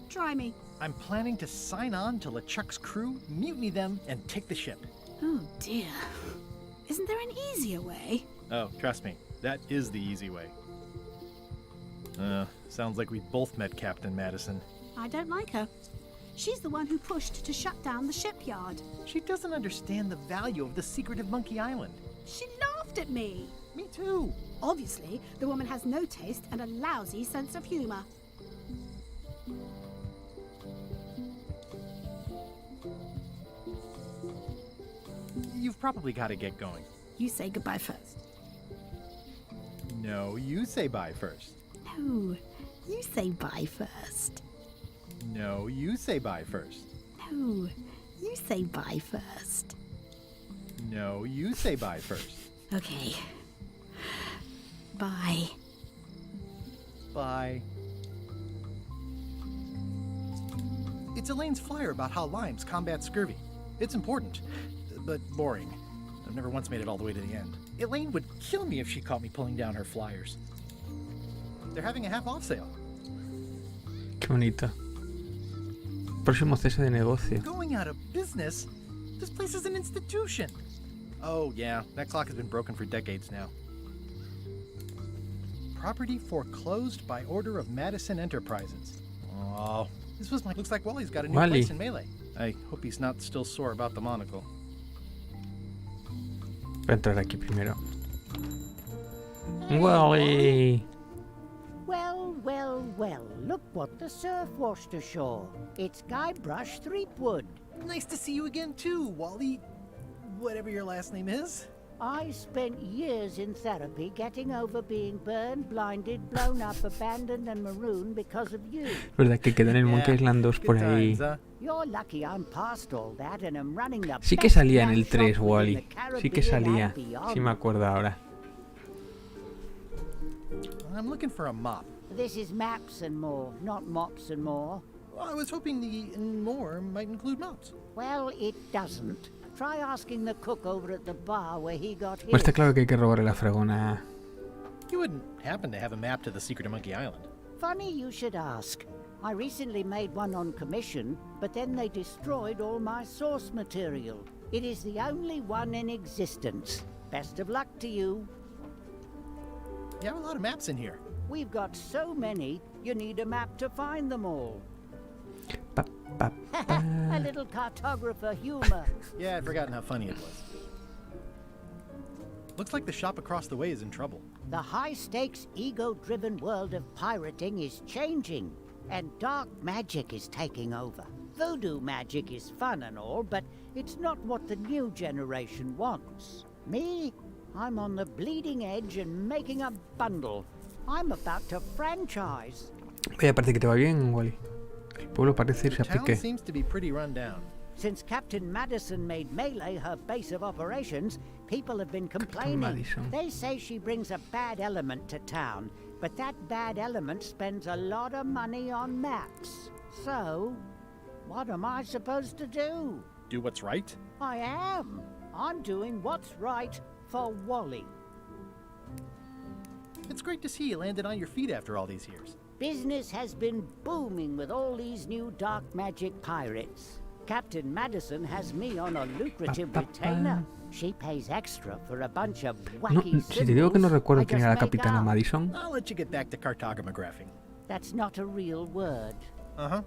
Try me. I'm planning to sign on to LeChuck's crew, mutiny them, and take the ship. Oh dear. Isn't there an easier way? Oh, trust me, that is the easy way. Sounds like we both met Captain Madison. I don't like her. She's the one who pushed to shut down the shipyard. She doesn't understand the value of the secret of Monkey Island. She laughed at me. Me too. Obviously, the woman has no taste and a lousy sense of humor. You've probably got to get going. You say goodbye first. No, you say bye first. No, you say bye first. No, you say bye first. No, you say bye first. No, you say bye first. Okay. Bye. Bye. It's Elaine's flyer about how limes combat scurvy. It's important, but boring. I've never once made it all the way to the end. Elaine would kill me if she caught me pulling down her flyers. They're having a half-off sale. Qué bonito. Próximo cese de negocio. Going out of business? This place is an institution. Oh, yeah, that clock has been broken for decades now. Property foreclosed by order of Madison Enterprises. Oh, this was looks like Wally's got a new place in Melee. I hope he's not still sore about the monocle. Voy a entrar aquí primero. Wally! Well, well, well, look what the surf washed ashore. It's Guybrush Threepwood. Nice to see you again too, Wally. Whatever your last name is. I spent years in therapy getting over being burned, blinded, blown up, abandoned and marooned because of you. ¿Verdad que quedó en el Monkey Island 2 por ahí? You're lucky I'm past all that and I'm running the Sí que salía en el 3, Wally. Sí que salía. Sí me acuerdo ahora. I'm looking for a mop. This is maps and more, not mops and more. I was hoping the more might include mops. Well, it doesn't. Try asking the cook over at the bar where he got his. Pues está claro que hay que robarle la fregona. You wouldn't happen to have a map to the secret of Monkey Island. Funny you should ask. I recently made one on commission, but then they destroyed all my source material. It is the only one in existence. Best of luck to you. You have a lot of maps in here. We've got so many, you need a map to find them all. A little cartographer humor. Yeah, I'd forgotten how funny it was. Looks like the shop across the way is in trouble. The high-stakes, ego-driven world of pirating is changing, and dark magic is taking over. Voodoo magic is fun and all, but it's not what the new generation wants. Me? I'm on the bleeding edge and making a bundle. I'm about to franchise. Oye, parece que te va bien, Wally. El pueblo parece irse a pique. The town seems to be pretty run down. Since Captain Madison made Melee her base of operations, people have been complaining. They say she brings a bad element to town, but that bad element spends a lot of money on maps. So, what am I supposed to do? Do what's right? I am. I'm doing what's right for Wally. It's great to see you landed on your feet after all these years. Business has been booming with all these new dark magic pirates. Captain Madison has me on a lucrative retainer. She pays extra for a bunch of wacky No, si te digo que no recuerdo quién era la capitana Madison. I'll let you get back to cartographing. That's not a real word. Uh-huh.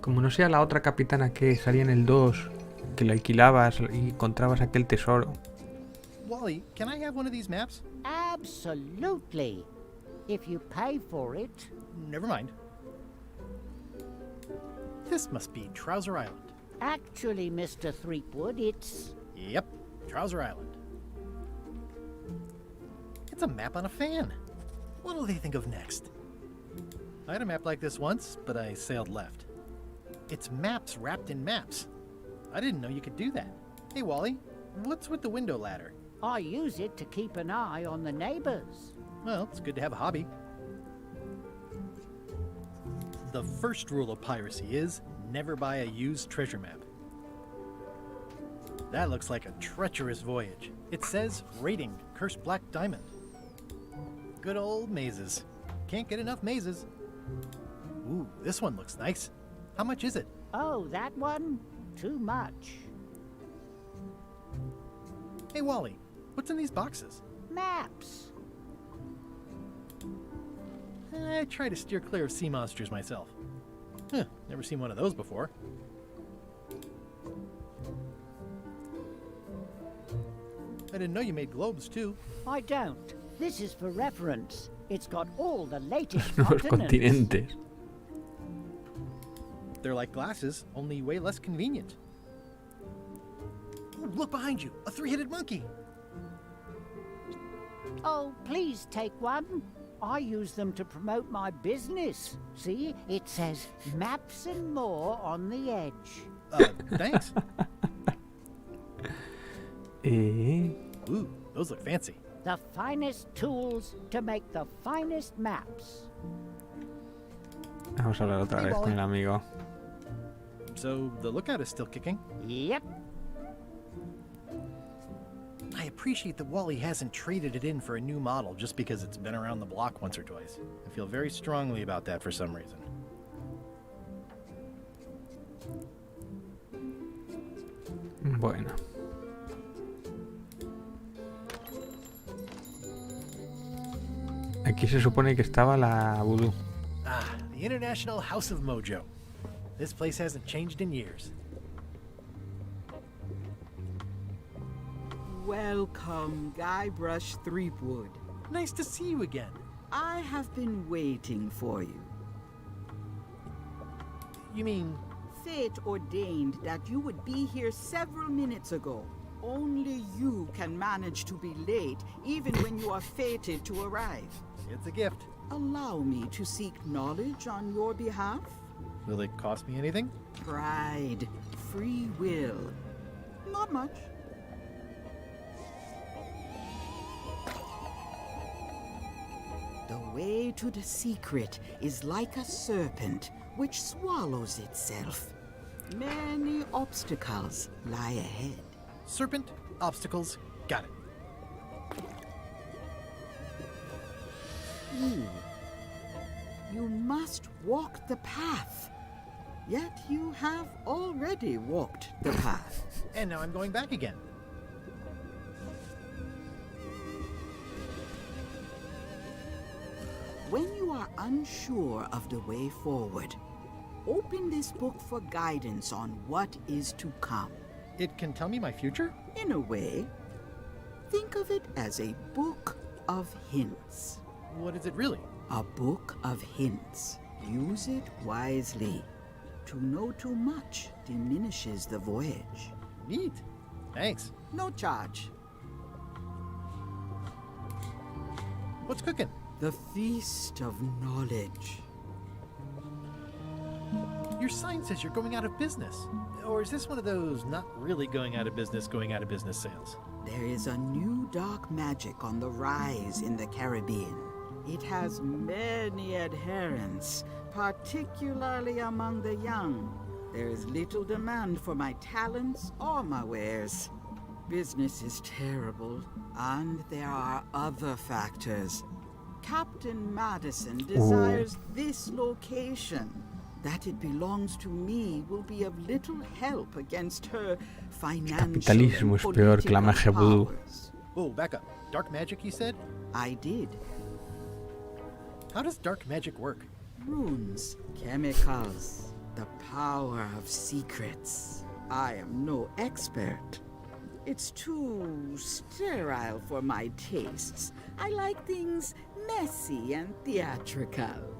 Como no sea la otra capitana que salía en el 2, que la alquilabas y encontrabas aquel tesoro. Wally, can I have one of these maps? Absolutely. If you pay for it. Never mind. This must be Trouser Island. Actually, Mr. Threepwood, it's... Yep, Trouser Island. It's a map on a fan. What'll they think of next? I had a map like this once, but I sailed left. It's maps wrapped in maps. I didn't know you could do that. Hey, Wally, What's with the window ladder? I use it to keep an eye on the neighbors. Well, it's good to have a hobby. The first rule of piracy is never buy a used treasure map. That looks like a treacherous voyage. It says rating, cursed black diamond. Good old mazes. Can't get enough mazes. Ooh, this one looks nice. How much is it? Oh, that one? Too much. Hey, Wally, what's in these boxes? Maps. I try to steer clear of sea monsters myself. Never seen one of those before. I didn't know you made globes, too. I don't. This is for reference. It's got all the latest Los continentes. They're like glasses, only way less convenient. Ooh, look behind you, a three-headed monkey. Oh, please take one. I use them to promote my business. See, it says maps and more on the edge. Thanks. Ooh, those look fancy. The finest tools to make the finest maps. Vamos a hablar otra vez con el amigo. So, the lookout is still kicking? Yep. I appreciate that Wally hasn't traded it in for a new model just because it's been around the block once or twice. I feel very strongly about that for some reason. Bueno. Aquí se supone que estaba la Voodoo. Ah, the International House of Mojo. This place hasn't changed in years. Welcome, Guybrush Threepwood. Nice to see you again. I have been waiting for you. You mean... Fate ordained that you would be here several minutes ago. Only you can manage to be late, even when you are fated to arrive. It's a gift. Allow me to seek knowledge on your behalf. Will it cost me anything? Pride, free will. Not much. The way to the secret is like a serpent which swallows itself. Many obstacles lie ahead. Serpent, obstacles, got it. You must walk the path. Yet you have already walked the path. And now I'm going back again. When you are unsure of the way forward, open this book for guidance on what is to come. It can tell me my future? In a way. Think of it as a book of hints. What is it really? A book of hints. Use it wisely. To know too much diminishes the voyage. Neat. Thanks. No charge. What's cooking? The feast of knowledge. Your sign says you're going out of business. Or is this one of those not really going out of business sales? There is a new dark magic on the rise in the Caribbean. It has many adherents, particularly among the young. There is little demand for my talents or my wares. Business is terrible, and there are other factors. Captain Madison desires this location. That it belongs to me will be of little help against her financial Capitalismo es peor que la magia voodoo. Oh, back up. Dark magic, you said? I did. How does dark magic work? Runes, chemicals, the power of secrets. I am no expert. It's too sterile for my tastes. I like things messy and theatrical.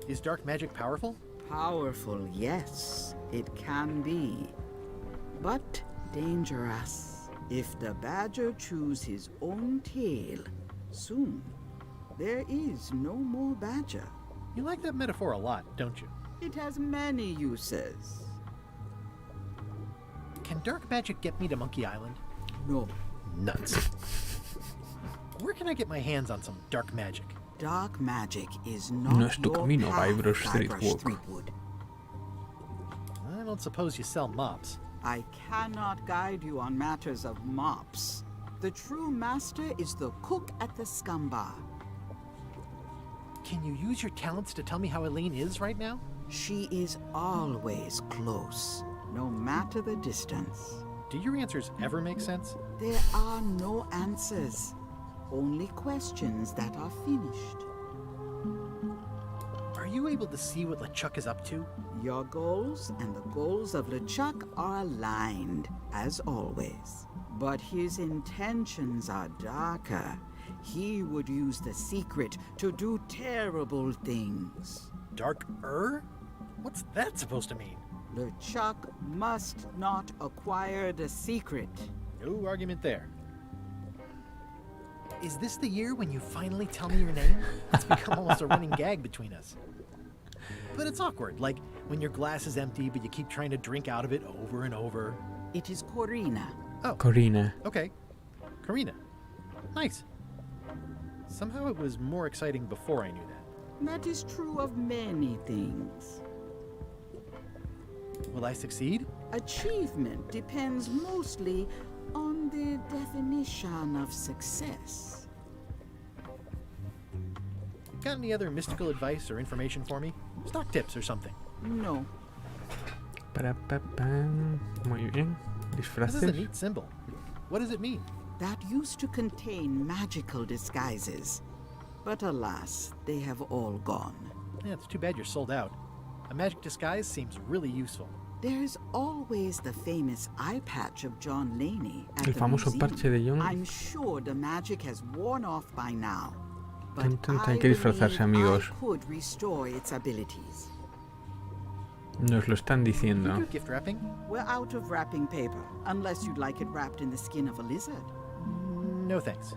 Is dark magic powerful? Powerful, yes, it can be. But dangerous. If the badger chews his own tail, soon there is no more badger. You like that metaphor a lot, don't you? It has many uses. Can dark magic get me to Monkey Island? No. Nuts. Where can I get my hands on some dark magic? Dark magic is not No es tu your camino, path, Guybrush Guybrush Threepwood. Threepwood. I don't suppose you sell mops. I cannot guide you on matters of mops. The true master is the cook at the scum bar. Can you use your talents to tell me how Elaine is right now? She is always close, no matter the distance. Do your answers ever make sense? There are no answers, only questions that are finished. Are you able to see what LeChuck is up to? Your goals and the goals of LeChuck are aligned, as always. But his intentions are darker. He would use the secret to do terrible things. Darker? What's that supposed to mean? LeChuck must not acquire the secret. No argument there. Is this the year when you finally tell me your name? It's become almost a running gag between us. But it's awkward, like when your glass is empty but you keep trying to drink out of it over and over. It is Corina. Oh. Corina. Okay. Corina. Nice. Somehow it was more exciting before I knew that. That is true of many things. Will I succeed? Achievement depends mostly on the definition of success. Got any other mystical advice or information for me? Stock tips or something? No. Muy bien. This is a Disfraces. neat symbol. What does it mean? That used to contain magical disguises. But alas, they have all gone. Yeah, it's too bad you're sold out. A magic disguise seems really useful. There's always the famous eye patch of John Laney at El the famoso museum. parche de John. I'm sure the magic has worn off by now. But Hay que disfrazarse, amigos. I could restore its abilities. Nos lo están diciendo. You do gift wrapping? We're out of wrapping paper, unless you'd like it wrapped in the skin of a lizard. No thanks.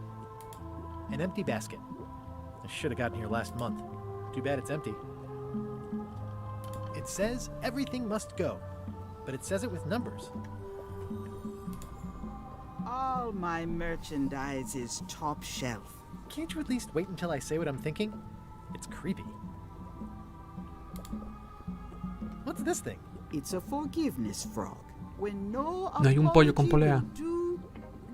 An empty basket. I should have gotten here last month. Too bad it's empty. It says everything must go, but it says it with numbers. All my merchandise is top shelf. Can't you at least wait until I say what I'm thinking? It's creepy. What's this thing? It's a forgiveness frog. When no No hay un pollo con apology polea. will do,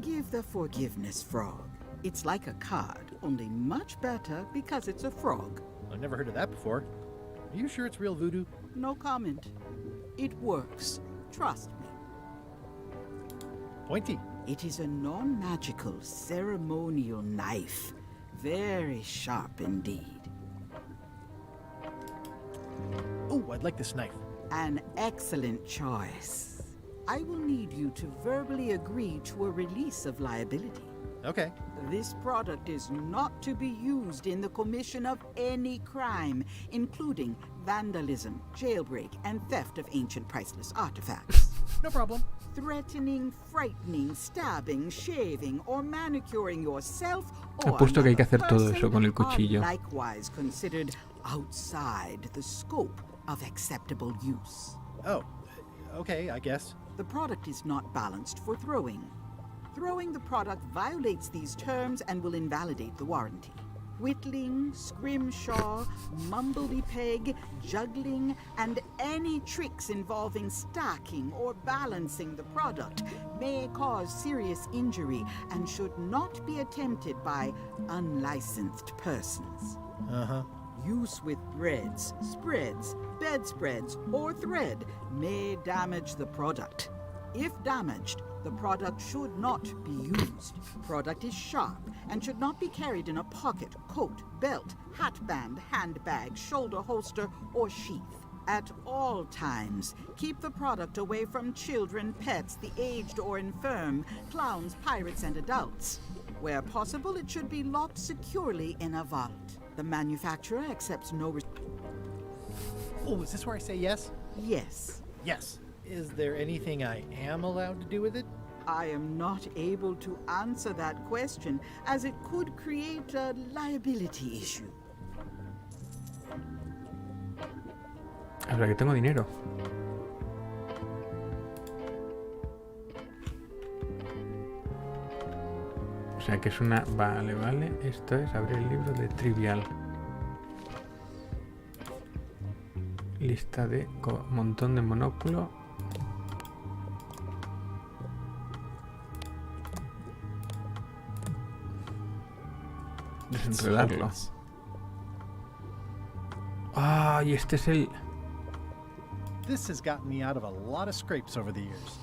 give the forgiveness frog. It's like a card, only much better because it's a frog. I've never heard of that before. Are you sure it's real voodoo? No comment. It works. Trust me. Pointy. It is a non-magical ceremonial knife. Very sharp indeed. Oh, I'd like this knife. An excellent choice. I will need you to verbally agree to a release of liability. Okay. This product is not to be used in the commission of any crime, including vandalism, jailbreak, and theft of ancient priceless artifacts. No problem. Threatening, frightening, stabbing, shaving, or manicuring yourself or Apuesto que hay que hacer another todo eso con el person are cuchillo. likewise considered outside the scope of acceptable use. Oh, okay, I guess. The product is not balanced for throwing. Throwing the product violates these terms and will invalidate the warranty. Whittling, scrimshaw, mumbledy-peg, juggling, and any tricks involving stacking or balancing the product may cause serious injury and should not be attempted by unlicensed persons. Uh-huh. Use with breads, spreads, bedspreads, or thread may damage the product. If damaged, the product should not be used. Product is sharp and should not be carried in a pocket, coat, belt, hatband, handbag, shoulder holster, or sheath. At all times, keep the product away from children, pets, the aged or infirm, clowns, pirates, and adults. Where possible, it should be locked securely in a vault. The manufacturer accepts no... Oh, is this where I say yes? Yes. Yes. Is there anything I am allowed to do with it? I am not able to answer that question, as it could create a liability issue. Ahora que tengo dinero. sea que es una... Vale, vale. Esto es abrir el libro de trivial. Lista de... montón de monóculo. Desenredarlo. Ah, y este es el... This has gotten me out of a lot of scrapes over the years.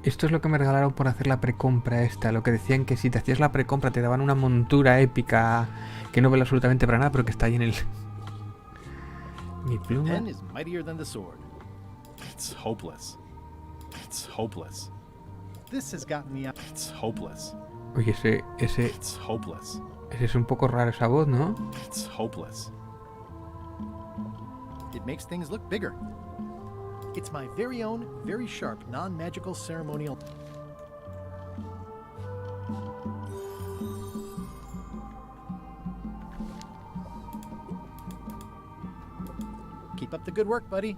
Esto es lo que me regalaron por hacer la precompra esta. Lo que decían que si te hacías la precompra te daban una montura épica que no vale absolutamente para nada, pero que está ahí en el... Mi pluma. Pen is mightier than the sword. It's hopeless. It's hopeless. This has gotten me out. It's hopeless. Oye, ese... It's hopeless. Ese es un poco raro esa voz, ¿no? It's hopeless. It makes things look bigger. It's my very own, very sharp, non-magical ceremonial... Keep up the good work, buddy.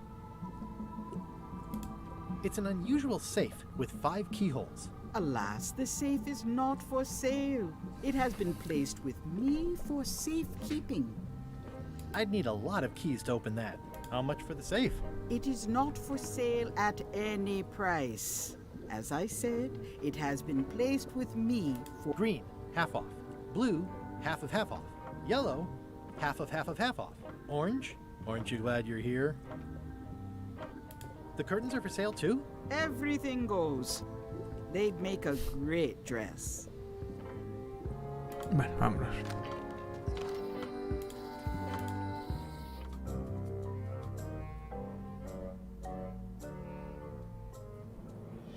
It's an unusual safe with 5 keyholes. Alas, the safe is not for sale. It has been placed with me for safekeeping. I'd need a lot of keys to open that. How much for the safe? It is not for sale at any price. As I said, it has been placed with me for... Green, half off. Blue, half off. Yellow, half off. Orange, aren't you glad you're here? The curtains are for sale too? Everything goes. They'd make a great dress. Bueno, vámonos.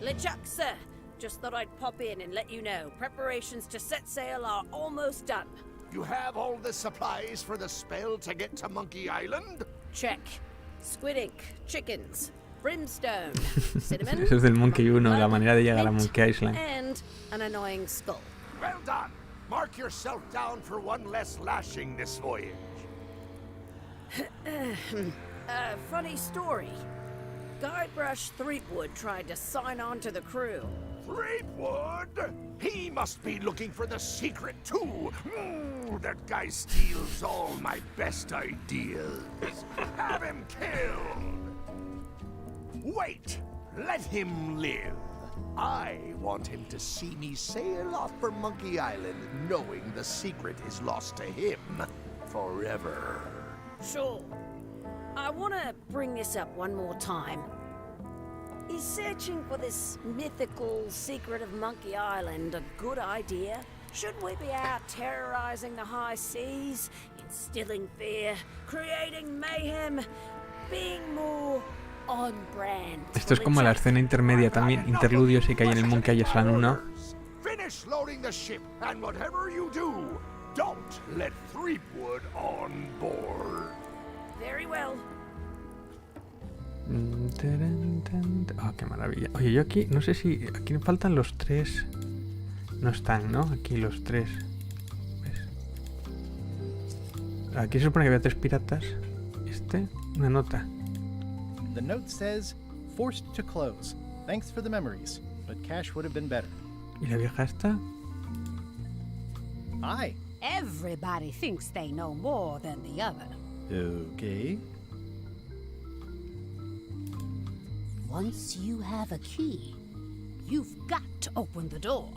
LeChuck, sir. Just thought I'd pop in and let you know. Preparations to set sail are almost done. You have all the supplies for the spell to get to Monkey Island? Check. Squid ink, chickens, brimstone, cinnamon, Eso es del Monkey 1, la manera de llegar a Monkey Island. and an annoying skull. Well done. Mark yourself down for one less lashing this voyage. Funny story. Guybrush Threepwood tried to sign on to the crew. Threepwood? He must be looking for the secret too. That guy steals all my best ideas. Have him killed. Wait, let him live. I want him to see me sail off for Monkey Island knowing the secret is lost to him forever. Sure. I want to bring this up one more time. Is searching for this mythical secret of Monkey Island a good idea? Should we be out terrorizing the high seas, instilling fear, creating mayhem, being more on brand? Esto es como la escena intermedia también, interludios que hay en el Monkey Island 1. Finish loading the ship, and whatever you do, don't let Threepwood on board. Very well. Oh, qué maravilla. Oye, yo aquí, no sé si... Aquí me faltan los 3... No están, ¿no? Aquí los 3. ¿Ves? Aquí se supone que había 3 piratas. Una nota. The note says, forced to close. Thanks for the memories, but cash would have been better. ¿Y la vieja esta? Hi. Everybody thinks they know more than the other. Okay. Once you have a key, you've got to open the door.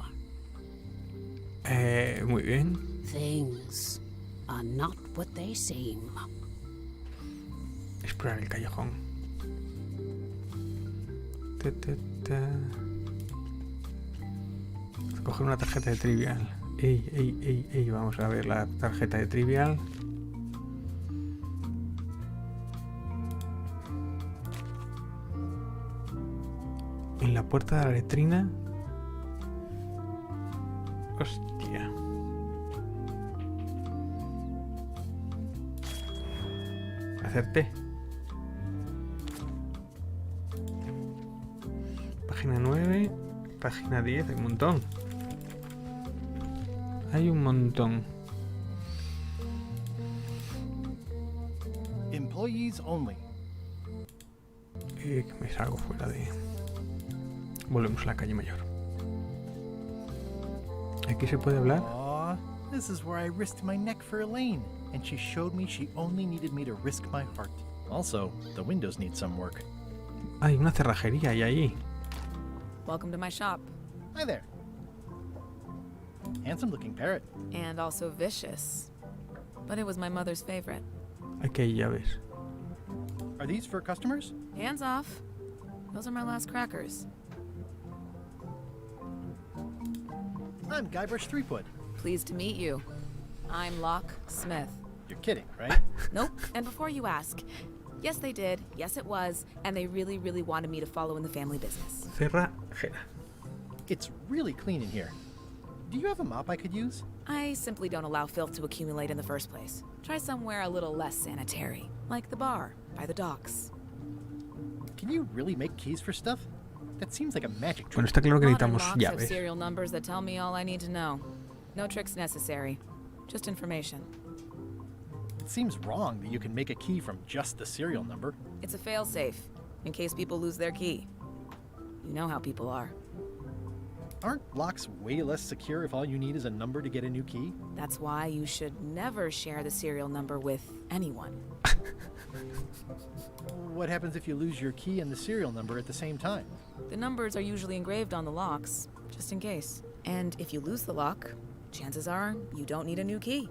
Muy bien. Things are not what they seem. Explorar el callejón. Coger una tarjeta de trivial. Ey, vamos a ver la tarjeta de trivial. En la puerta de la letrina. Hostia. Acerté. Página 9. Página 10. Hay un montón. Hay un montón. Employees only. Me salgo fuera de... Volvemos a la calle mayor. ¿Aquí se puede hablar? This is where I risked my neck for Elaine, and she showed me she only needed me to risk my heart. Also, the windows need some work. Hay una cerrajería ahí. Welcome to my shop. Hi there. Handsome-looking parrot. And also vicious. But it was my mother's favorite. Aquí hay llaves. Are these for customers? Hands off. Those are my last crackers. I'm Guybrush Threepwood. Pleased to meet you. I'm Locke Smith. You're kidding, right? Nope. And before you ask, yes they did, yes it was, and they really, really wanted me to follow in the family business. Cerrajera. It's really clean in here. Do you have a mop I could use? I simply don't allow filth to accumulate in the first place. Try somewhere a little less sanitary, like the bar by the docks. Can you really make keys for stuff? That seems like a magic trick. Bueno, está claro que Modern necesitamos locks have llaves. serial numbers that tell me all I need to know. No tricks necessary. Just information. It seems wrong that you can make a key from just the serial number. It's a failsafe, in case people lose their key. You know how people are. Aren't locks way less secure if all you need is a number to get a new key? That's why you should never share the serial number with anyone. What happens if you lose your key and the serial number at the same time? The numbers are usually engraved on the locks, just in case. And if you lose the lock, chances are you don't need a new key.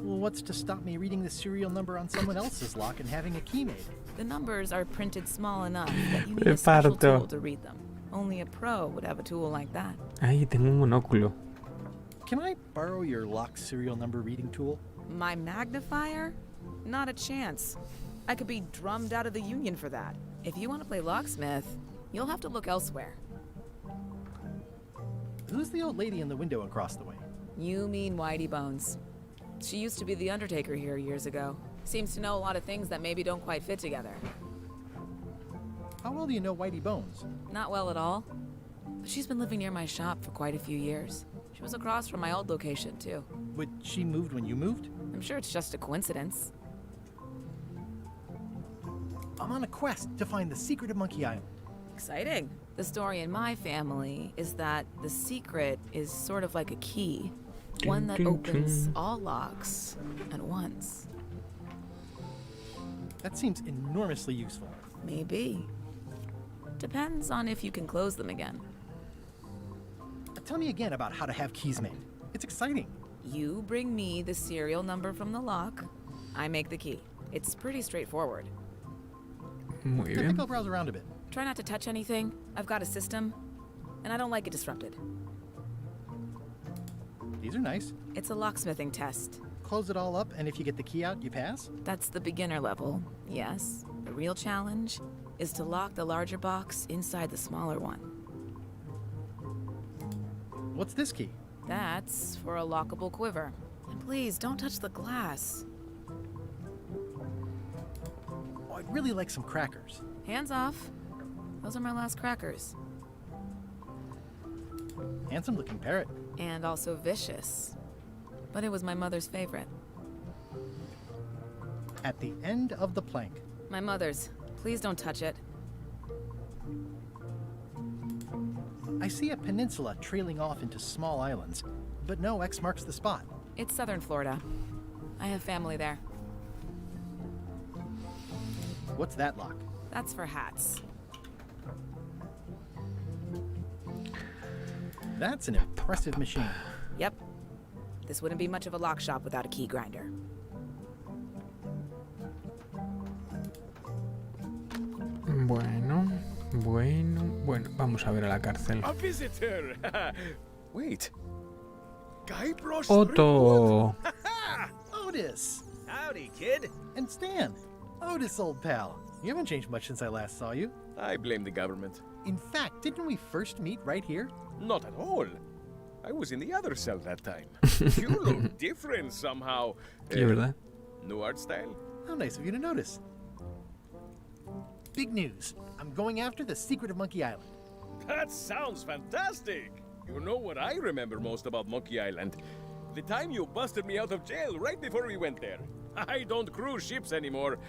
Well, what's to stop me reading the serial number on someone else's lock and having a key made? The numbers are printed small enough that you need a special tool to read them. Only a pro would have a tool like that. Ahí tengo un monóculo. Can I borrow your lock serial number reading tool? My magnifier? Not a chance. I could be drummed out of the union for that. If you want to play locksmith, you'll have to look elsewhere. Who's the old lady in the window across the way? You mean Whitey Bones. She used to be the undertaker here years ago. Seems to know a lot of things that maybe don't quite fit together. How well do you know Whitey Bones? Not well at all. But she's been living near my shop for quite a few years. She was across from my old location, too. But she moved when you moved? I'm sure it's just a coincidence. I'm on a quest to find the secret of Monkey Island. Exciting. The story in my family is that the secret is sort of like a key. One that opens all locks at once. That seems enormously useful. Maybe. Depends on if you can close them again. Tell me again about how to have keys made. It's exciting. You bring me the serial number from the lock. I make the key. It's pretty straightforward. Muy I bien. think I'll browse around a bit. Try not to touch anything. I've got a system, and I don't like it disrupted. These are nice. It's a locksmithing test. Close it all up, and if you get the key out, you pass? That's the beginner level, yes. The real challenge is to lock the larger box inside the smaller one. What's this key? That's for a lockable quiver. And please, don't touch the glass. Oh, I'd really like some crackers. Hands off. Those are my last crackers. Handsome-looking parrot. And also vicious. But it was my mother's favorite. At the end of the plank. My mother's. Please don't touch it. I see a peninsula trailing off into small islands, but no X marks the spot. It's southern Florida. I have family there. What's that lock? That's for hats. That's an impressive machine. Yep. This wouldn't be much of a lock shop without a key grinder. Bueno, vamos a ver a la cárcel. A visitor. Wait. Guybrush Otto. Otis. Howdy, kid. And Stan. Otis, old pal. You haven't changed much since I last saw you. I blame the government. In fact, didn't we first meet right here? Not at all. I was in the other cell that time. You look different somehow. Sí, ¿verdad? New art style? How nice of you to notice. Big news. I'm going after the secret of Monkey Island. That sounds fantastic. You know what I remember most about Monkey Island? The time you busted me out of jail right before we went there. I don't cruise ships anymore.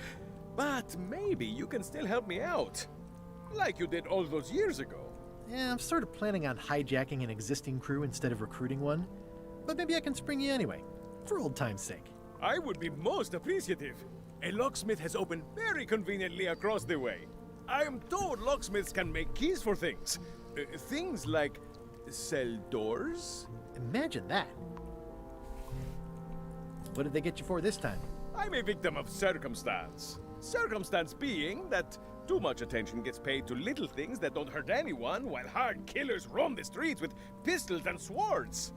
But maybe you can still help me out. Like you did all those years ago. Yeah, I'm sort of planning on hijacking an existing crew instead of recruiting one. but maybe I can spring you anyway, for old time's sake. I would be most appreciative. A locksmith has opened very conveniently across the way. I am told locksmiths can make keys for things. Things like cell doors? Imagine that. What did they get you for this time? I'm a victim of circumstance. Circumstance being that too much attention gets paid to little things that don't hurt anyone, while hard killers roam the streets with pistols and swords.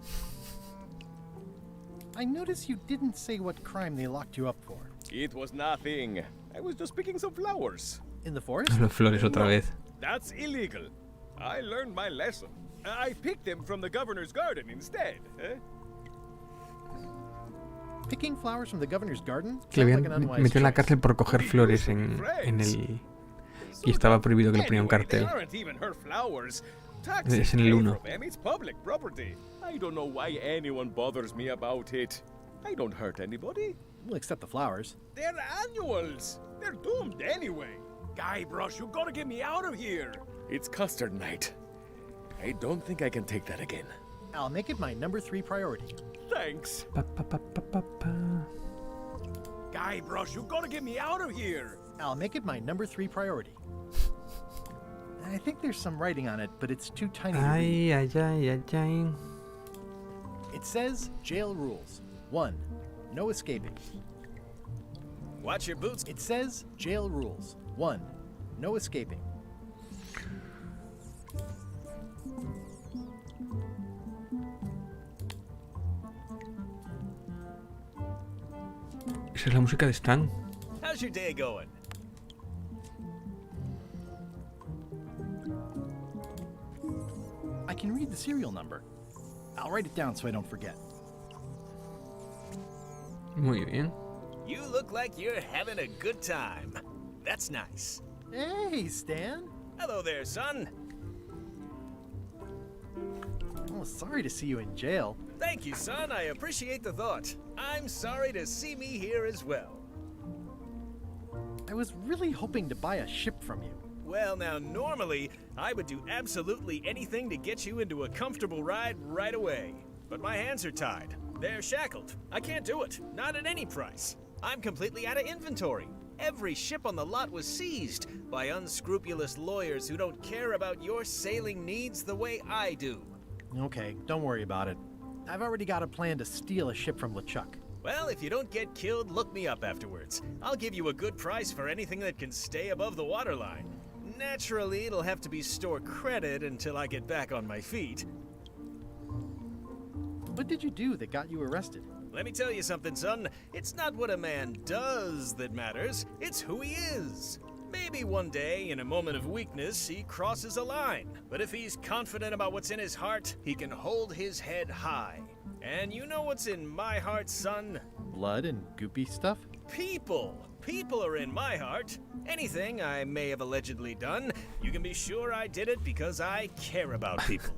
I notice you didn't say what crime they locked you up for. It was nothing. I was just picking some flowers. In the forest? Las flores otra vez. That's illegal. I learned my lesson. I picked them from the governor's garden instead. Picking flowers from the governor's garden? Que le habían metido en la cárcel por coger flores en el... Y estaba prohibido que le ponía un cartel. Es en el 1. It's public property. I don't know why anyone bothers me about it. I don't hurt anybody. Well, except the flowers. They're annuals. They're doomed anyway. Guybrush, you gotta get me out of here. It's custard night. I don't think I can take that again. I'll make it my number 3 priority. Thanks. Guybrush, you gotta get me out of here. I'll make it my number 3 priority. I think there's some writing on it, but it's too tiny to read. It says, jail rules. 1. No escaping. Watch your boots. It says, jail rules. 1. No escaping. Esa es la música de Stan. How's your day going? I can read the serial number. I'll write it down so I don't forget. Muy bien. You look like you're having a good time. That's nice. Hey, Stan. Hello there, son. Oh, sorry to see you in jail. Thank you, son. I appreciate the thought. I'm sorry to see me here as well. I was really hoping to buy a ship from you. Well, now, normally, I would do absolutely anything to get you into a comfortable ride right away. But my hands are tied. They're shackled. I can't do it. Not at any price. I'm completely out of inventory. Every ship on the lot was seized by unscrupulous lawyers who don't care about your sailing needs the way I do. Okay, don't worry about it. I've already got a plan to steal a ship from LeChuck. Well, if you don't get killed, look me up afterwards. I'll give you a good price for anything that can stay above the waterline. Naturally, it'll have to be store credit until I get back on my feet. What did you do that got you arrested? Let me tell you something, son. It's not what a man does that matters, it's who he is. Maybe one day, in a moment of weakness, he crosses a line. But if he's confident about what's in his heart, he can hold his head high. And you know what's in my heart, son? Blood and goopy stuff? People. People are in my heart. Anything I may have allegedly done, you can be sure I did it because I care about people.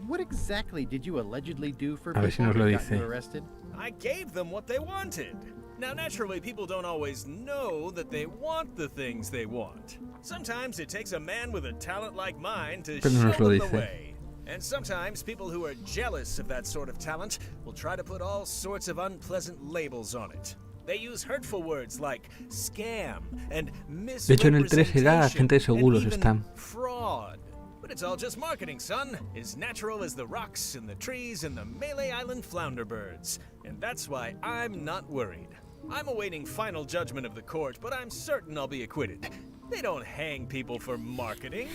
What exactly did you allegedly do for A ver si people nos lo who got dice. you arrested? I gave them what they wanted. Now, naturally, people don't always know that they want the things they want. Sometimes it takes a man with a talent like mine to Pero no nos show lo them the dice. way. And sometimes people who are jealous of that sort of talent will try to put all sorts of unpleasant labels on it. They use hurtful words like scam and De hecho, en el 3 era agente de seguros, and even Stan. fraud. But it's all just marketing, son. As natural as the rocks and the trees and the Malay Island flounder birds. And that's why I'm not worried. I'm awaiting final judgment of the court, but I'm certain I'll be acquitted. They don't hang people for marketing.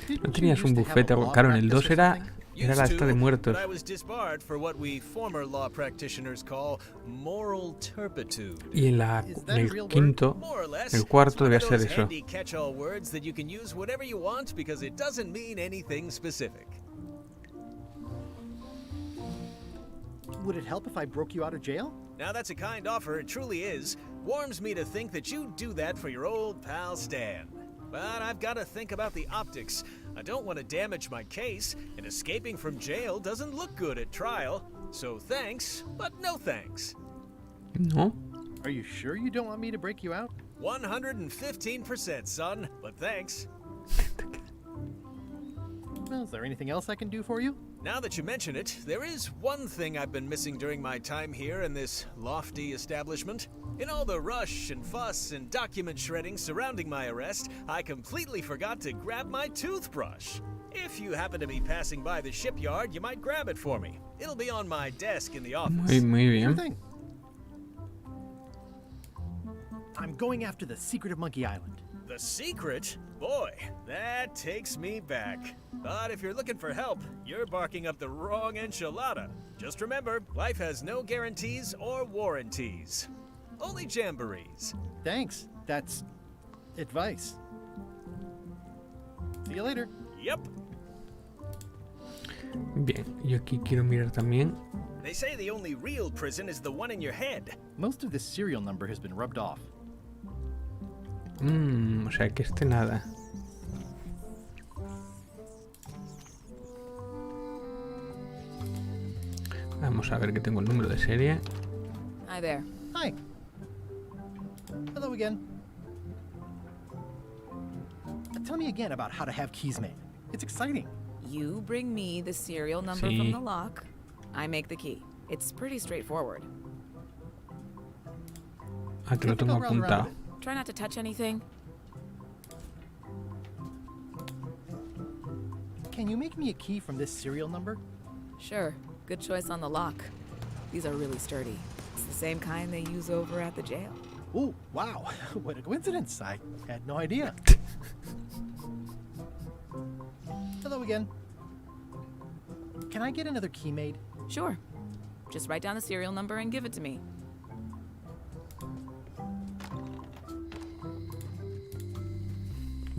¿No tenías un bufete? Claro, en el 2 era la esta de muertos. But I was disbarred for what we former law practitioners call moral turpitude. Y en el quinto, el cuarto debía ser eso. Handy catch-all words that you can use whatever you want because it doesn't mean anything specific. Would it help if I broke you out of jail? Now that's a kind offer, it truly is. Warms me to think that you'd do that for your old pal Stan. But I've got to think about the optics. I don't want to damage my case, and escaping from jail doesn't look good at trial. So thanks, but no thanks. No. Are you sure you don't want me to break you out? 115%, son, but thanks. Well, is there anything else I can do for you? Now that you mention it, there is one thing I've been missing during my time here in this lofty establishment. In all the rush and fuss and document shredding surrounding my arrest, I completely forgot to grab my toothbrush. If you happen to be passing by the shipyard, you might grab it for me. It'll be on my desk in the office. Muy bien. Sure thing. I'm going after the secret of Monkey Island. The secret? Boy, that takes me back. But if you're looking for help, you're barking up the wrong enchilada. Just remember, life has no guarantees or warranties. Only jamborees. Thanks. That's advice. See you later. Yep. Bien, yo aquí quiero mirar también. They say the only real prison is the one in your head. Most of this serial number has been rubbed off. O sea que nada. Vamos a ver que tengo el número de serie. Hi there. Hi. Hello again. Tell me again about how to have keys made. It's exciting. You bring me the serial number from the lock. I make the key. It's pretty straightforward. Ah, que lo tengo apuntado. Try not to touch anything. Can you make me a key from this serial number? Sure. Good choice on the lock. These are really sturdy. It's the same kind they use over at the jail. Oh, wow. What a coincidence. I had no idea. Hello again. Can I get another key made? Sure. Just write down the serial number and give it to me.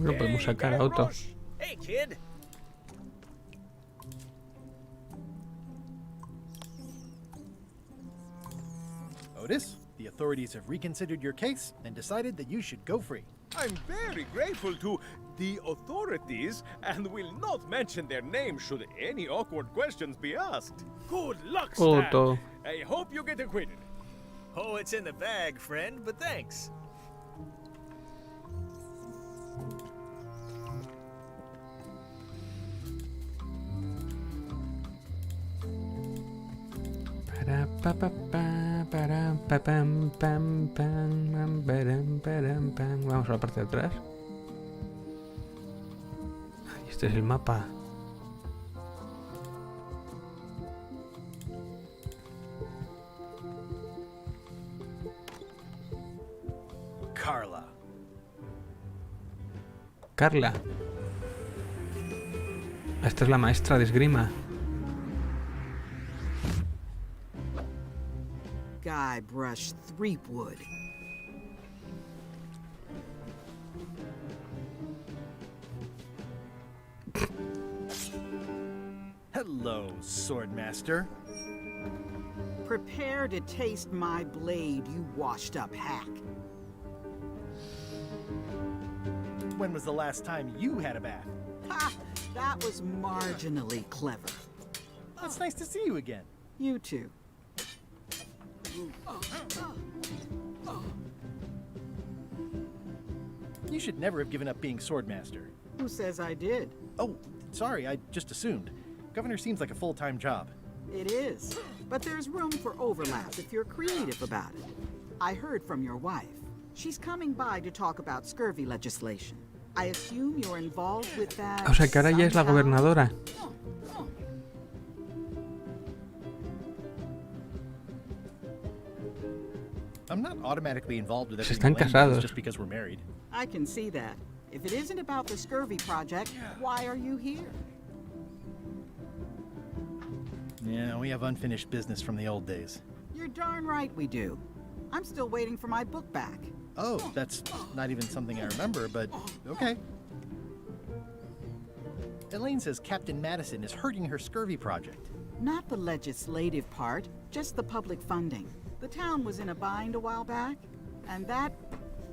Lo podemos sacar a Otto. Hey, kid. Otis, the authorities have reconsidered your case and decided that you should go free. I'm very grateful to the authorities and will not mention their name should any awkward questions be asked. Good luck, Stan. Otto. I hope you get acquitted. Oh, it's in the bag, friend, but thanks. Vamos a la parte de atrás. Este es el mapa. Carla. Carla. Esta es la maestra de esgrima. Guybrush Threepwood. Hello, Swordmaster. Prepare to taste my blade, you washed-up hack. When was the last time you had a bath? Ha! That was marginally clever. It's nice to see you again. You too. You should never have given up being Swordmaster. Who says I did? Oh, sorry, I just assumed. Governor seems like a full-time job. It is. But there's room for overlap if you're creative about it. I heard from your wife. She's coming by to talk about scurvy legislation. I assume you're involved with that. O sea que ahora ya es la gobernadora. I'm not automatically involved with Se everything están casados. just because we're married. I can see that. If it isn't about the scurvy project, why are you here? Yeah, we have unfinished business from the old days. You're darn right we do. I'm still waiting for my book back. Oh, that's not even something I remember, but okay. Elaine says Captain Madison is hurting her scurvy project. Not the legislative part, just the public funding. The town was in a bind a while back, and that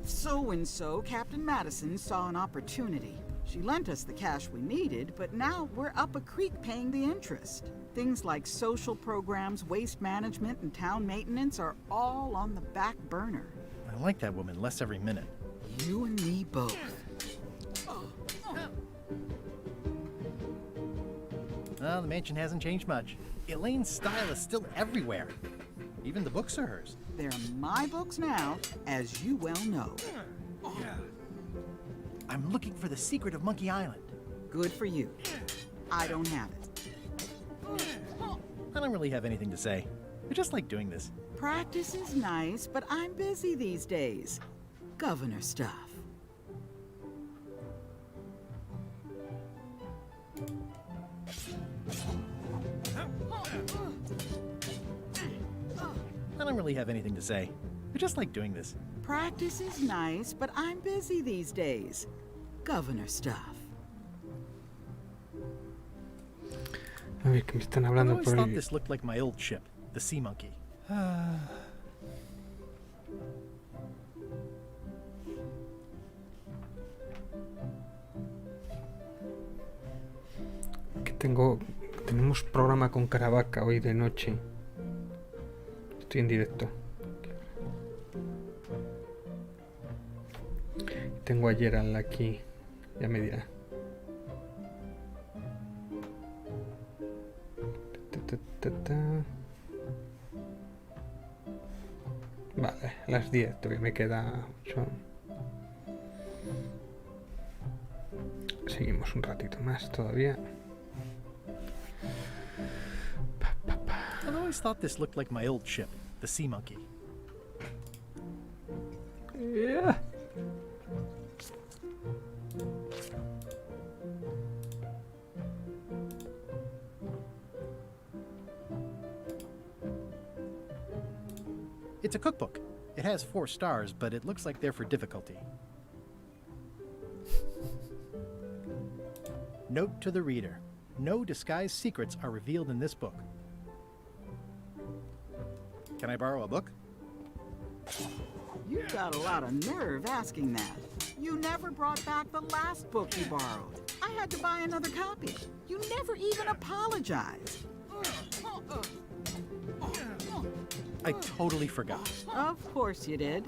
so-and-so, Captain Madison, saw an opportunity. She lent us the cash we needed, but now we're up a creek paying the interest. Things like social programs, waste management, and town maintenance are all on the back burner. I like that woman less every minute. You and me both. Well, the mansion hasn't changed much. Elaine's style is still everywhere. Even the books are hers. They're my books now, as you well know. Yeah. I'm looking for the secret of Monkey Island. Good for you. I don't have it. I don't really have anything to say. I just like doing this. Practice is nice, but I'm busy these days. Governor stuff. I don't really have anything to say. I just like doing this. Practice is nice, but I'm busy these days. Governor stuff. A ver, que me están I hablando always por thought ahí. this looked like my old ship, the Sea Monkey. Que tenemos programa con Caravaca hoy de noche. Estoy en directo. Tengo a Gerald aquí. Ya me dirá. Vale, a las 10 todavía me queda 8. Seguimos un ratito más todavía. I always thought this looked like my old ship, the Sea Monkey. Yeah. It's a cookbook. It has 4 stars, but it looks like they're for difficulty. Note to the reader. No disguised secrets are revealed in this book. Can I borrow a book? You've got a lot of nerve asking that. You never brought back the last book you borrowed. I had to buy another copy. You never even apologized. I totally forgot. Of course you did.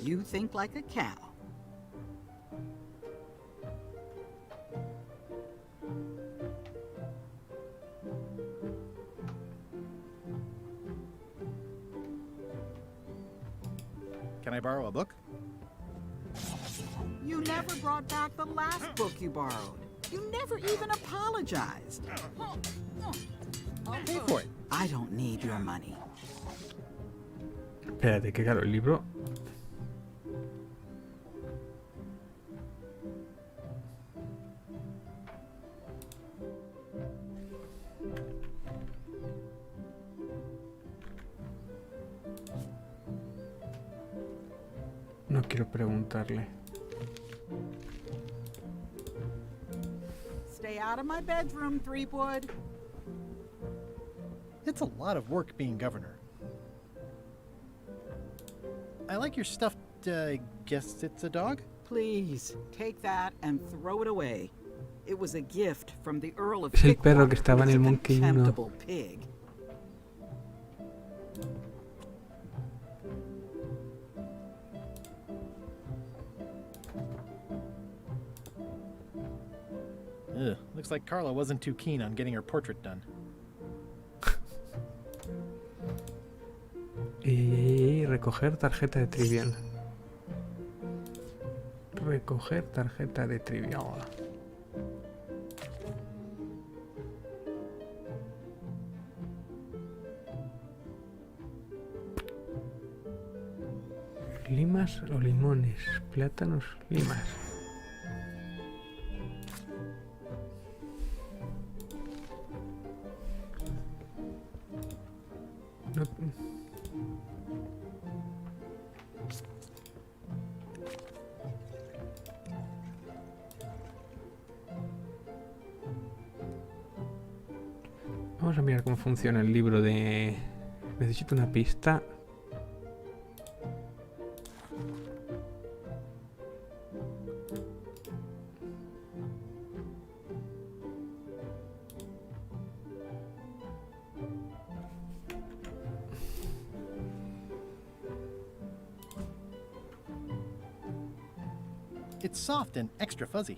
You think like a cow. Can I borrow a book? You never brought back the last book you borrowed. You never even apologized. I'll pay for it. I don't need your money. Espérate, que claro, el libro. No quiero preguntarle. Stay out of my bedroom, Threepwood. It's a lot of work being governor. I like your stuffed, guess it's a dog? Please, take that and throw it away. It was a gift from the Earl of Es el perro Pickwater. que estaba en el He's a Monkey 1. contemptible pig. Ugh, looks like Carla wasn't too keen on getting her portrait done. Y recoger tarjeta de trivial. Recoger tarjeta de trivial. Limas o limones, plátanos, limas. No. Vamos a mirar cómo funciona el libro de... Necesito una pista. It's soft and extra fuzzy.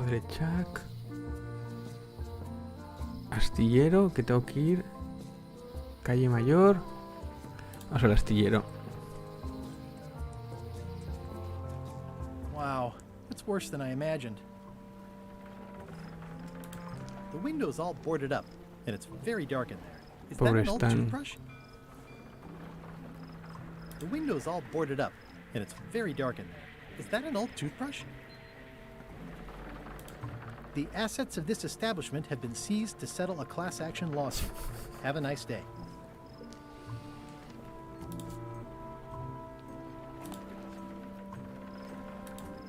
Padre Chuck. Astillero, que tengo que ir. Calle Mayor. Vamos al astillero. Wow, it's worse than I imagined. The window's all boarded up, and it's very dark in there. Is that an old toothbrush? The window's all boarded up, and it's very dark in there. Is that an old toothbrush? The assets of this establishment have been seized to settle a class action lawsuit. Have a nice day.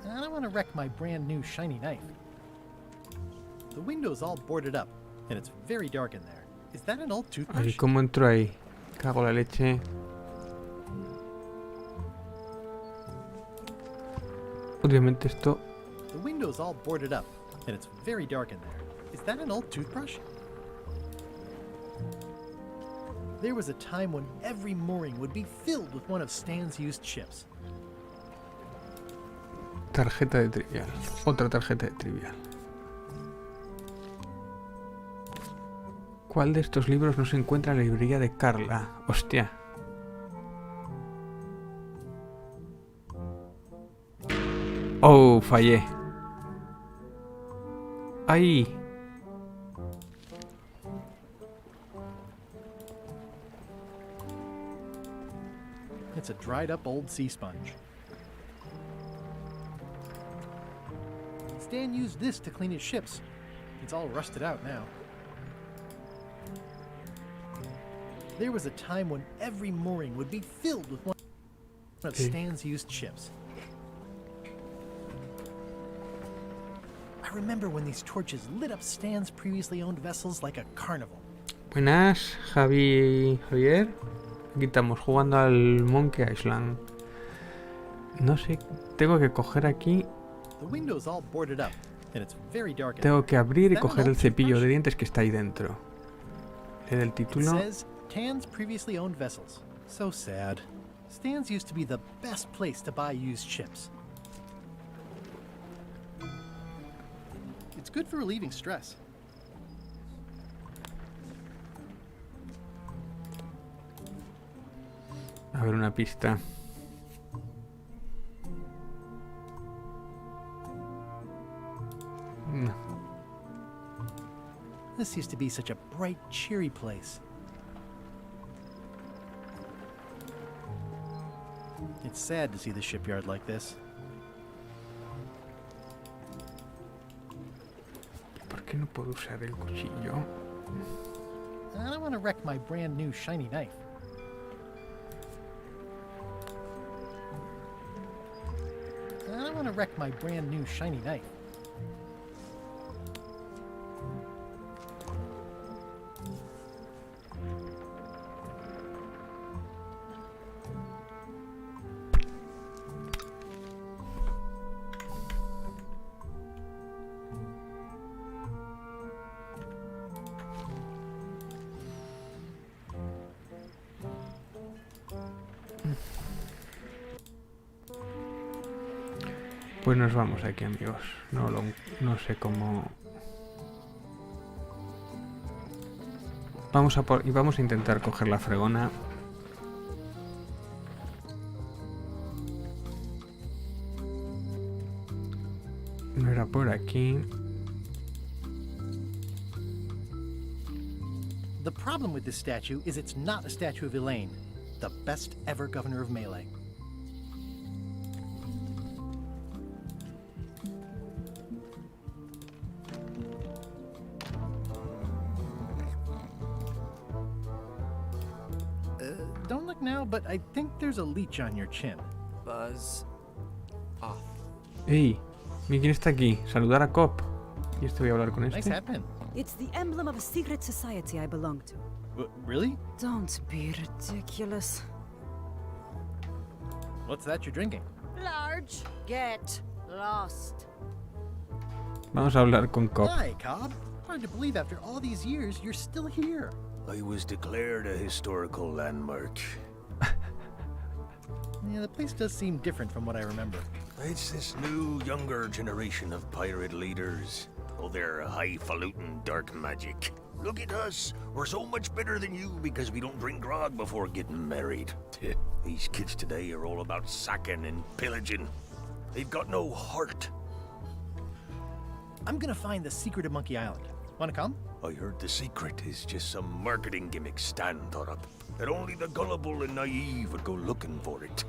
I don't want to wreck my brand new shiny knife. The window's all boarded up, and it's very dark in there. Is that an old toothbrush? Ay, ¿cómo entro ahí? Cago la leche. Obviamente esto... The window's all boarded up, and it's very dark in there. Is that an old toothbrush? There was a time when every mooring would be filled with one of Stan's used ships. Tarjeta de trivial. Otra tarjeta de trivial. ¿Cuál de estos libros no se encuentra en la librería de Carla? Hostia. Oh, fallé. ¡Ay! It's a dried up old sea sponge. Stan used this to clean his ships. It's all rusted out now. There was a time when every mooring would be filled with one of Stan's used ships. I remember when these torches lit up Stan's previously owned vessels like a carnival. Buenas, Javier. Aquí estamos jugando al Monkey Island. No sé, tengo que coger aquí. The window's all boarded up, and it's very dark. Tengo que abrir y coger el cepillo de dientes que está ahí dentro. Lee el título. It says Stan's previously owned vessels. So sad. Stan's used to be the best place to buy used ships. It's good for relieving stress. A ver, una pista. No. This used to be such a bright, cheery place. It's sad to see the shipyard like this. ¿Por qué no puedo usar el cuchillo? I don't want to wreck my brand new shiny knife. I don't want to wreck my brand new shiny knife. Pues nos vamos aquí, amigos. No sé cómo... Vamos a intentar coger la fregona. No era por aquí. The problem with this statue is it's not a statue of Elaine, the best ever governor of Melee. Don't look now, but I think there's a leech on your chin. Buzz off. ¡Ey! ¿Quién está aquí? Saludar a Cop. Y este voy a hablar con este. Nice hat pin. It's the emblem of a secret society I belong to. Really? Don't be ridiculous. What's that you're drinking? Large, get lost. Vamos a hablar con Cop. Hi, Cobb. Hard to believe after all these years you're still here. I was declared a historical landmark. Yeah, the place does seem different from what I remember. It's this new, younger generation of pirate leaders. Oh, they're highfalutin dark magic. Look at us. We're so much better than you because we don't drink grog before getting married. These kids today are all about sacking and pillaging. They've got no heart. I'm gonna find the secret of Monkey Island. Wanna come? I heard the secret is just some marketing gimmick Stan thought up. That only the gullible and naive would go looking for it.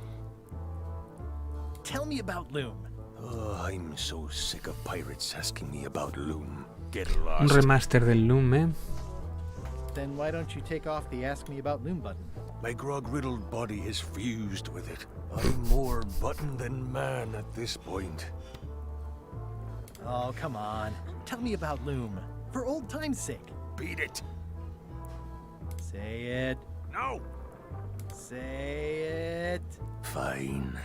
Tell me about Loom. Oh, I'm so sick of pirates asking me about Loom. Get Un lost. remaster del Loom, ¿eh? Then why don't you take off the Ask Me About Loom button? My grog-riddled body is fused with it. I'm more button than man at this point. Oh, come on. Tell me about Loom. For old time's sake. Beat it. Say it. No. Say it. Fine.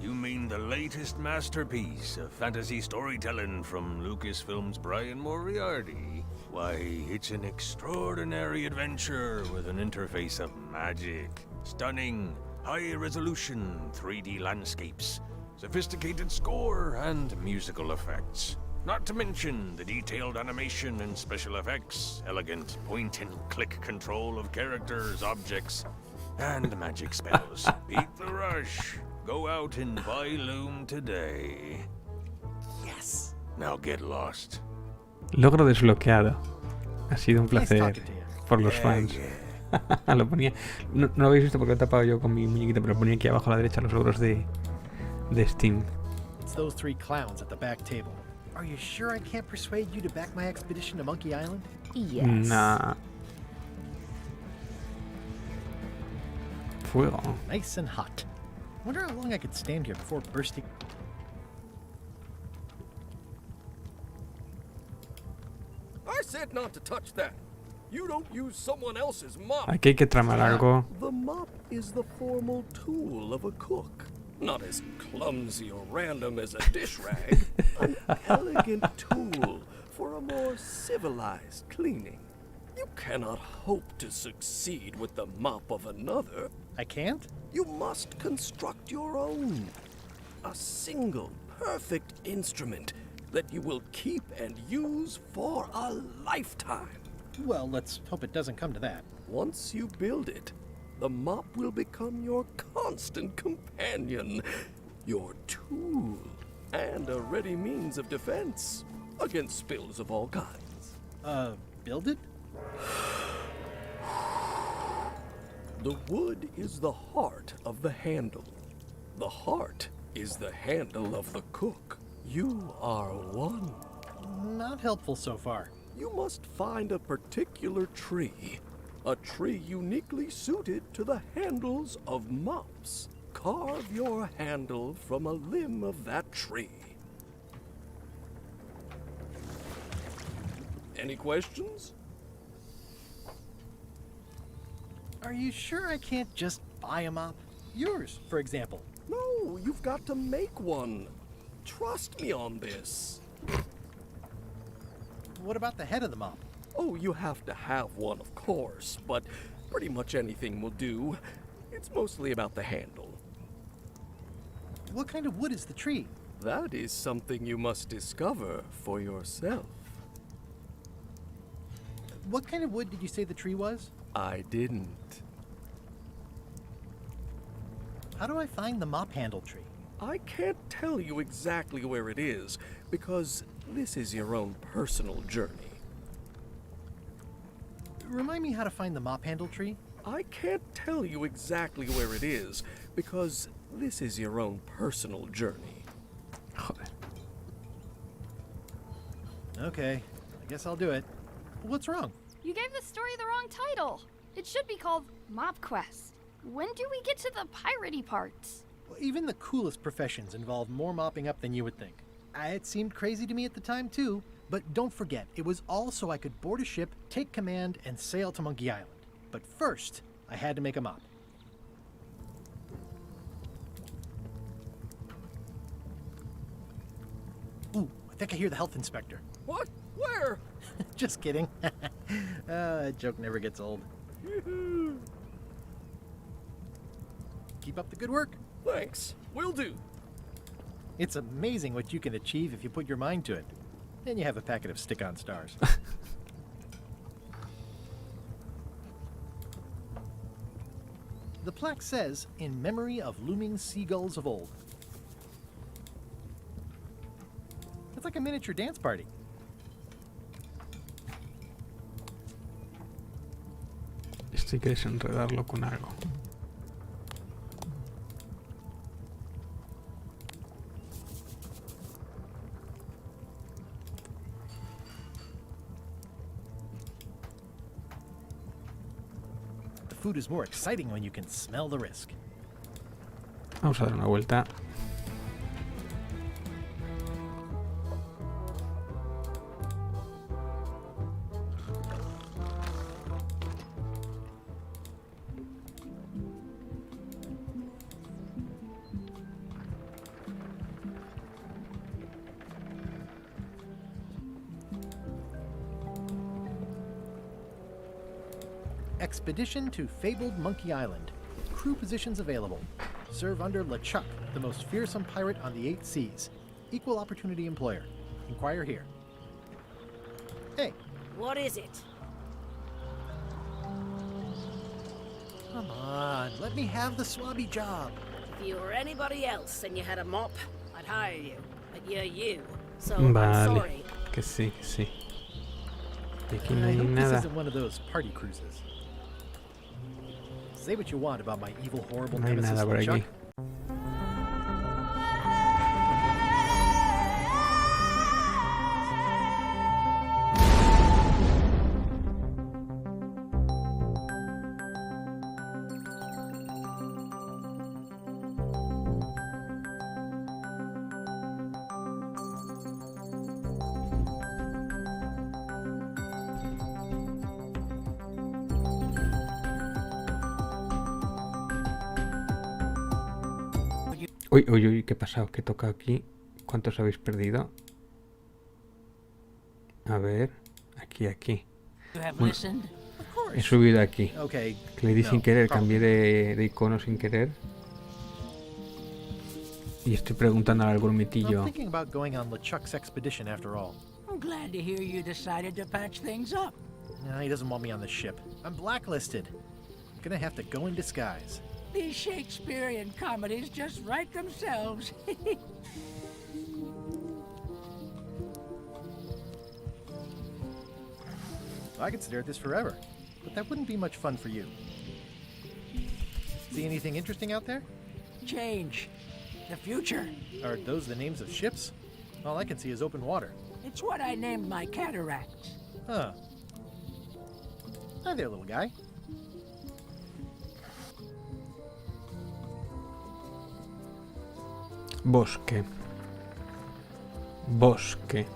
You mean the latest masterpiece of fantasy storytelling from Lucasfilm's Brian Moriarty? Why, it's an extraordinary adventure with an interface of magic, stunning, high-resolution 3D landscapes, sophisticated score, and musical effects. Not to mention the detailed animation and special effects, elegant point-and-click control of characters, objects, and magic spells. Beat the rush. Go out and buy Loom today. Yes. Now get lost. Logro desbloqueado. Ha sido un placer por los fans. Lo ponía. No lo habéis visto porque lo he tapado yo con mi muñequita, pero lo ponía aquí abajo a la derecha los logros de Steam. It's those three clowns at the back table. Are you sure I can't persuade you to back my expedition to Monkey Island? Yes. Nah. Fuego. Nice and hot. Wonder how long I could stand here before bursting. I said not to touch that. You don't use someone else's mop. Aquí hay que tramar algo. The mop is the formal tool of a cook. Not as clumsy or random as a dish rag. An elegant tool for a more civilized cleaning. You cannot hope to succeed with the mop of another. I can't? You must construct your own. A single, perfect instrument that you will keep and use for a lifetime. Well, let's hope it doesn't come to that. Once you build it, the mop will become your constant companion, your tool, and a ready means of defense against spills of all kinds. Build it? The wood is the heart of the handle. The heart is the handle of the cook. You are one. Not helpful so far. You must find a particular tree. A tree uniquely suited to the handles of mops. Carve your handle from a limb of that tree. Any questions? Are you sure I can't just buy a mop? Yours, for example. No, you've got to make one. Trust me on this. What about the head of the mop? Oh, you have to have one, of course, but pretty much anything will do. It's mostly about the handle. What kind of wood is the tree? That is something you must discover for yourself. What kind of wood did you say the tree was? I didn't. How do I find the mop handle tree? I can't tell you exactly where it is, because this is your own personal journey. Remind me how to find the mop handle tree? I can't tell you exactly where it is, because this is your own personal journey. Okay, I guess I'll do it. What's wrong? You gave the story the wrong title. It should be called Mop Quest. When do we get to the piratey parts? Well, even the coolest professions involve more mopping up than you would think. It seemed crazy to me at the time too, but don't forget, it was all so I could board a ship, take command, and sail to Monkey Island. But first, I had to make a mop. Ooh, I think I hear the health inspector. What? Where? Just kidding. That joke never gets old. Keep up the good work. Thanks. Will do. It's amazing what you can achieve if you put your mind to it. Then you have a packet of stick-on stars. The plaque says, in memory of looming seagulls of old. It's like a miniature dance party. Esto hay que desenredarlo con algo. The food is more exciting when you can smell the risk. Vamos a dar una vuelta. Expedition to fabled Monkey Island. Crew positions available. Serve under LeChuck, the most fearsome pirate on the 8 seas. Equal opportunity employer. Inquire here. Hey. What is it? Come on, let me have the swabby job. If you were anybody else and you had a mop, I'd hire you. But you're you, so Vale, I'm sorry. que sí, que sí. Y aquí no hay I hope nada. this isn't one of those party cruises. Say what you want about my evil, horrible No hay nemesis, nada por LeChuck. aquí. Uy, uy, uy, ¿qué ha pasado? ¿Qué toca aquí? ¿Cuántos habéis perdido? A ver, aquí. Bueno, he subido aquí. Okay, Que le di no, sin querer, probably. cambié de icono sin querer. Y estoy preguntando al I'm algoritmillo. thinking about going on LeChuck's expedition after all. I'm glad to hear you decided to patch things up. No, he doesn't want me on the ship. I'm blacklisted. I'm gonna have to go in disguise. These Shakespearean comedies just write themselves. I could stare at this forever, but that wouldn't be much fun for you. See anything interesting out there? Change. The future. Are those the names of ships? All I can see is open water. It's what I named my cataracts. Huh. Hi there, little guy. Bosque. Bosque.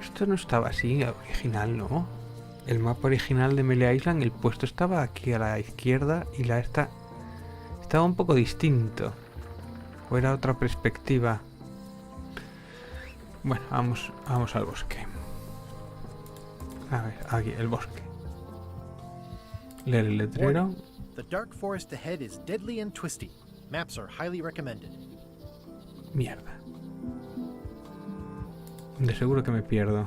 Esto no estaba así original, ¿no? El mapa original de Melee Island, el puesto estaba aquí a la izquierda y la esta estaba un poco distinto. O era otra perspectiva. Bueno, vamos al bosque. A ver, aquí, el bosque. Leer el letrero. Warning. The dark forest ahead is deadly and twisty. Maps are highly recommended. Mierda. De seguro que me pierdo.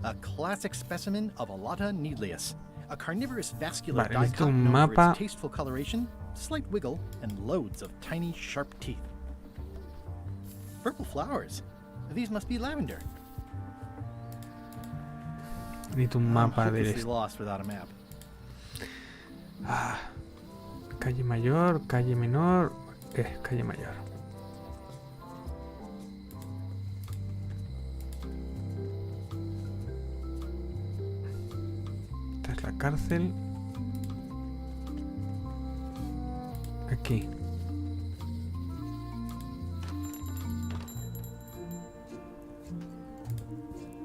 A classic specimen of Alata needlius. A carnivorous vascular Vale, necesito dicot un known for mapa. its tasteful coloration, slight wiggle, and loads of tiny, sharp teeth. Purple flowers. These must be lavender. Necesito un I'm mapa de hopelessly lost without a map. calle mayor, calle menor. Calle mayor. Esta es la cárcel. Aquí.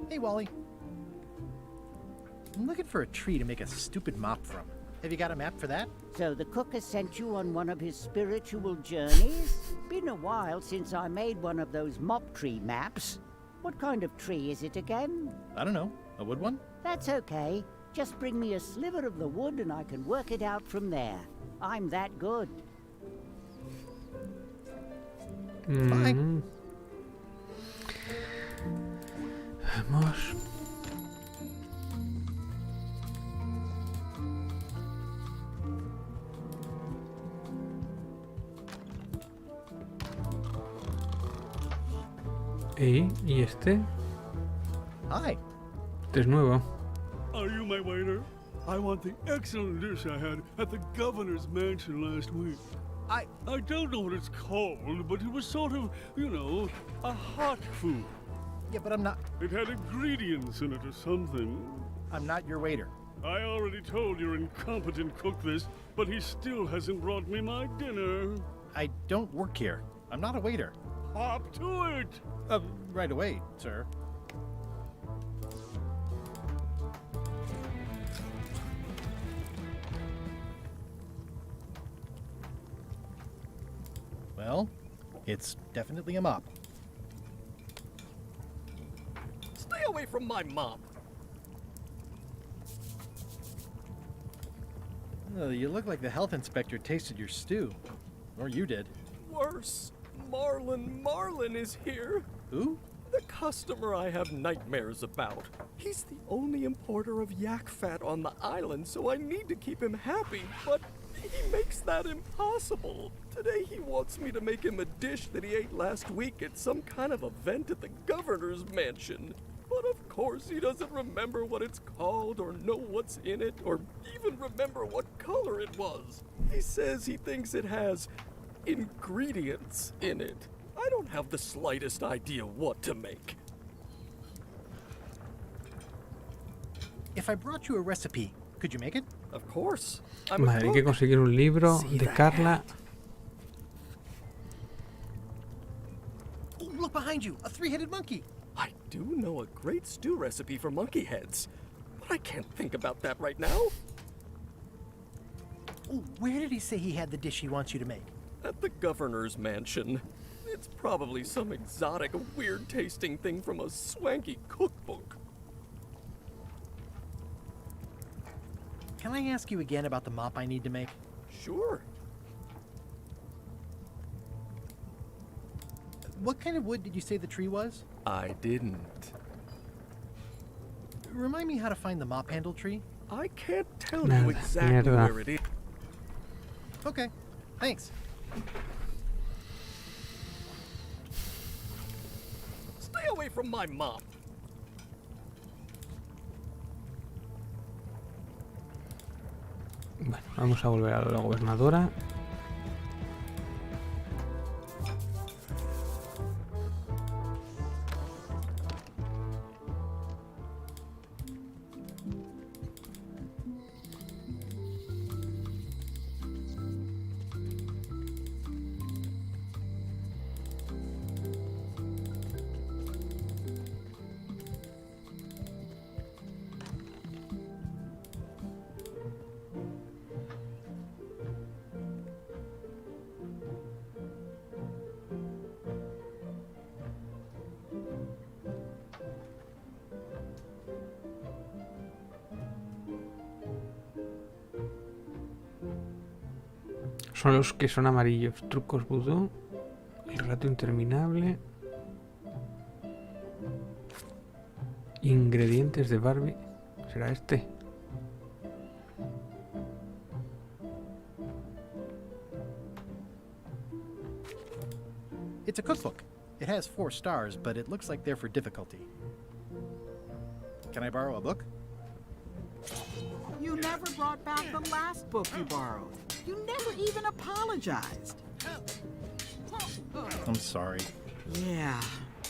Hey, Wally. I'm looking for a tree to make a stupid mop from. Have you got a map for that? So the cook has sent you on one of his spiritual journeys? Been a while since I made one of those mop tree maps. What kind of tree is it again? I don't know. A wood one? That's okay. Just bring me a sliver of the wood and I can work it out from there. I'm that good. Bye. Vamos. ¿Y este? Hi. Este es nuevo. Are you my waiter? I want the excellent dish I had at the governor's mansion last week. I don't know what it's called, but it was sort of, you know, a hot food. Yeah, but I'm not... It had ingredients in it or something. I'm not your waiter. I already told your incompetent cook this, but he still hasn't brought me my dinner. I don't work here. I'm not a waiter. Hop to it! Right away, sir. Well, it's definitely a mop. Stay away from my mop. You look like the health inspector tasted your stew. Or you did. Worse. Marlin is here. Who? The customer I have nightmares about. He's the only importer of yak fat on the island, so I need to keep him happy, but he makes that impossible. Today he wants me to make him a dish that he ate last week at some kind of event at the governor's mansion. But of course he doesn't remember what it's called or know what's in it or even remember what color it was. He says he thinks it has ingredients in it. I don't have the slightest idea what to make. If I brought you a recipe, could you make it? Of course. Vale, hay que conseguir un libro de Carla. Oh, look behind you, a three-headed monkey. I do know a great stew recipe for monkey heads, but I can't think about that right now. Oh, where did he say he had the dish he wants you to make? At the governor's mansion. It's probably some exotic, weird-tasting thing from a swanky cookbook. Can I ask you again about the mop I need to make? Sure. What kind of wood did you say the tree was? I didn't. Remind me how to find the mop handle tree? I can't tell you exactly where it is. Okay, thanks. Stay away from my mop. Bueno, vamos a volver a la gobernadora. Son los que son amarillos. Trucos vudú. El rato interminable. Ingredientes de Barbie. ¿Será este? It's a cookbook. It has 4 stars, but it looks like they're for difficulty. Can I borrow a book? You never brought back the last book you borrowed. You never even apologized. I'm sorry. Yeah,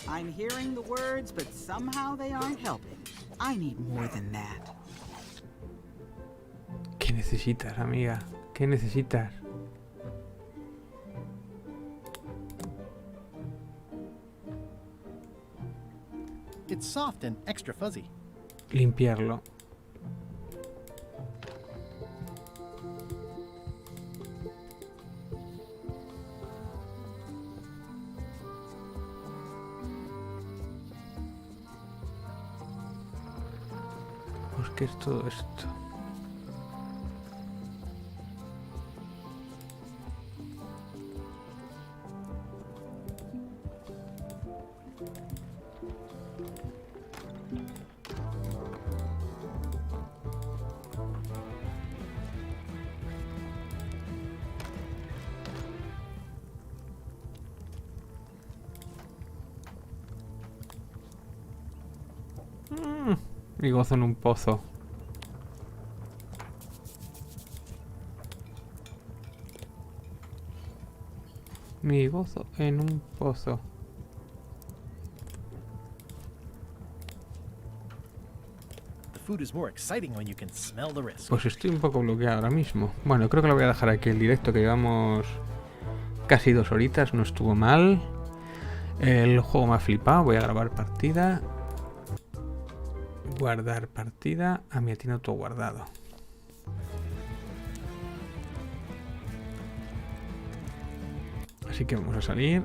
I'm hearing the words, but somehow they aren't helping. I need more than that. ¿Qué necesitas, amiga? ¿Qué necesitas? It's soft and extra fuzzy. Limpiarlo. Pues ¿qué es todo esto? Mi gozo en un pozo. Mi gozo en un pozo. Pues estoy un poco bloqueado ahora mismo. Bueno, creo que lo voy a dejar aquí el directo, que llevamos casi 2 horitas, no estuvo mal. El juego me ha flipado, voy a grabar partida. Guardar partida. A mí tiene auto guardado. Así que vamos a salir.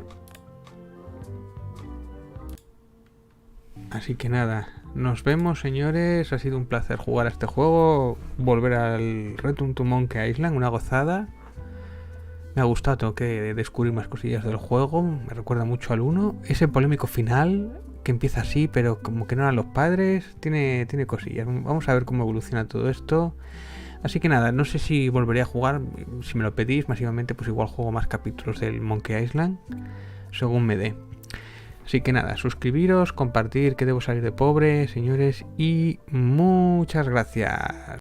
Así que nada, nos vemos, señores. Ha sido un placer jugar a este juego. Volver al Return to Monkey Island, una gozada. Me ha gustado, tengo que descubrir más cosillas del juego. Me recuerda mucho al 1. Ese polémico final que empieza así, pero como que no eran los padres. Tiene cosillas. Vamos a ver cómo evoluciona todo esto. Así que nada, no sé si volveré a jugar. Si me lo pedís masivamente, pues igual juego más capítulos del Monkey Island, según me dé. Así que nada, suscribiros, compartir, que debo salir de pobre, señores, y muchas gracias.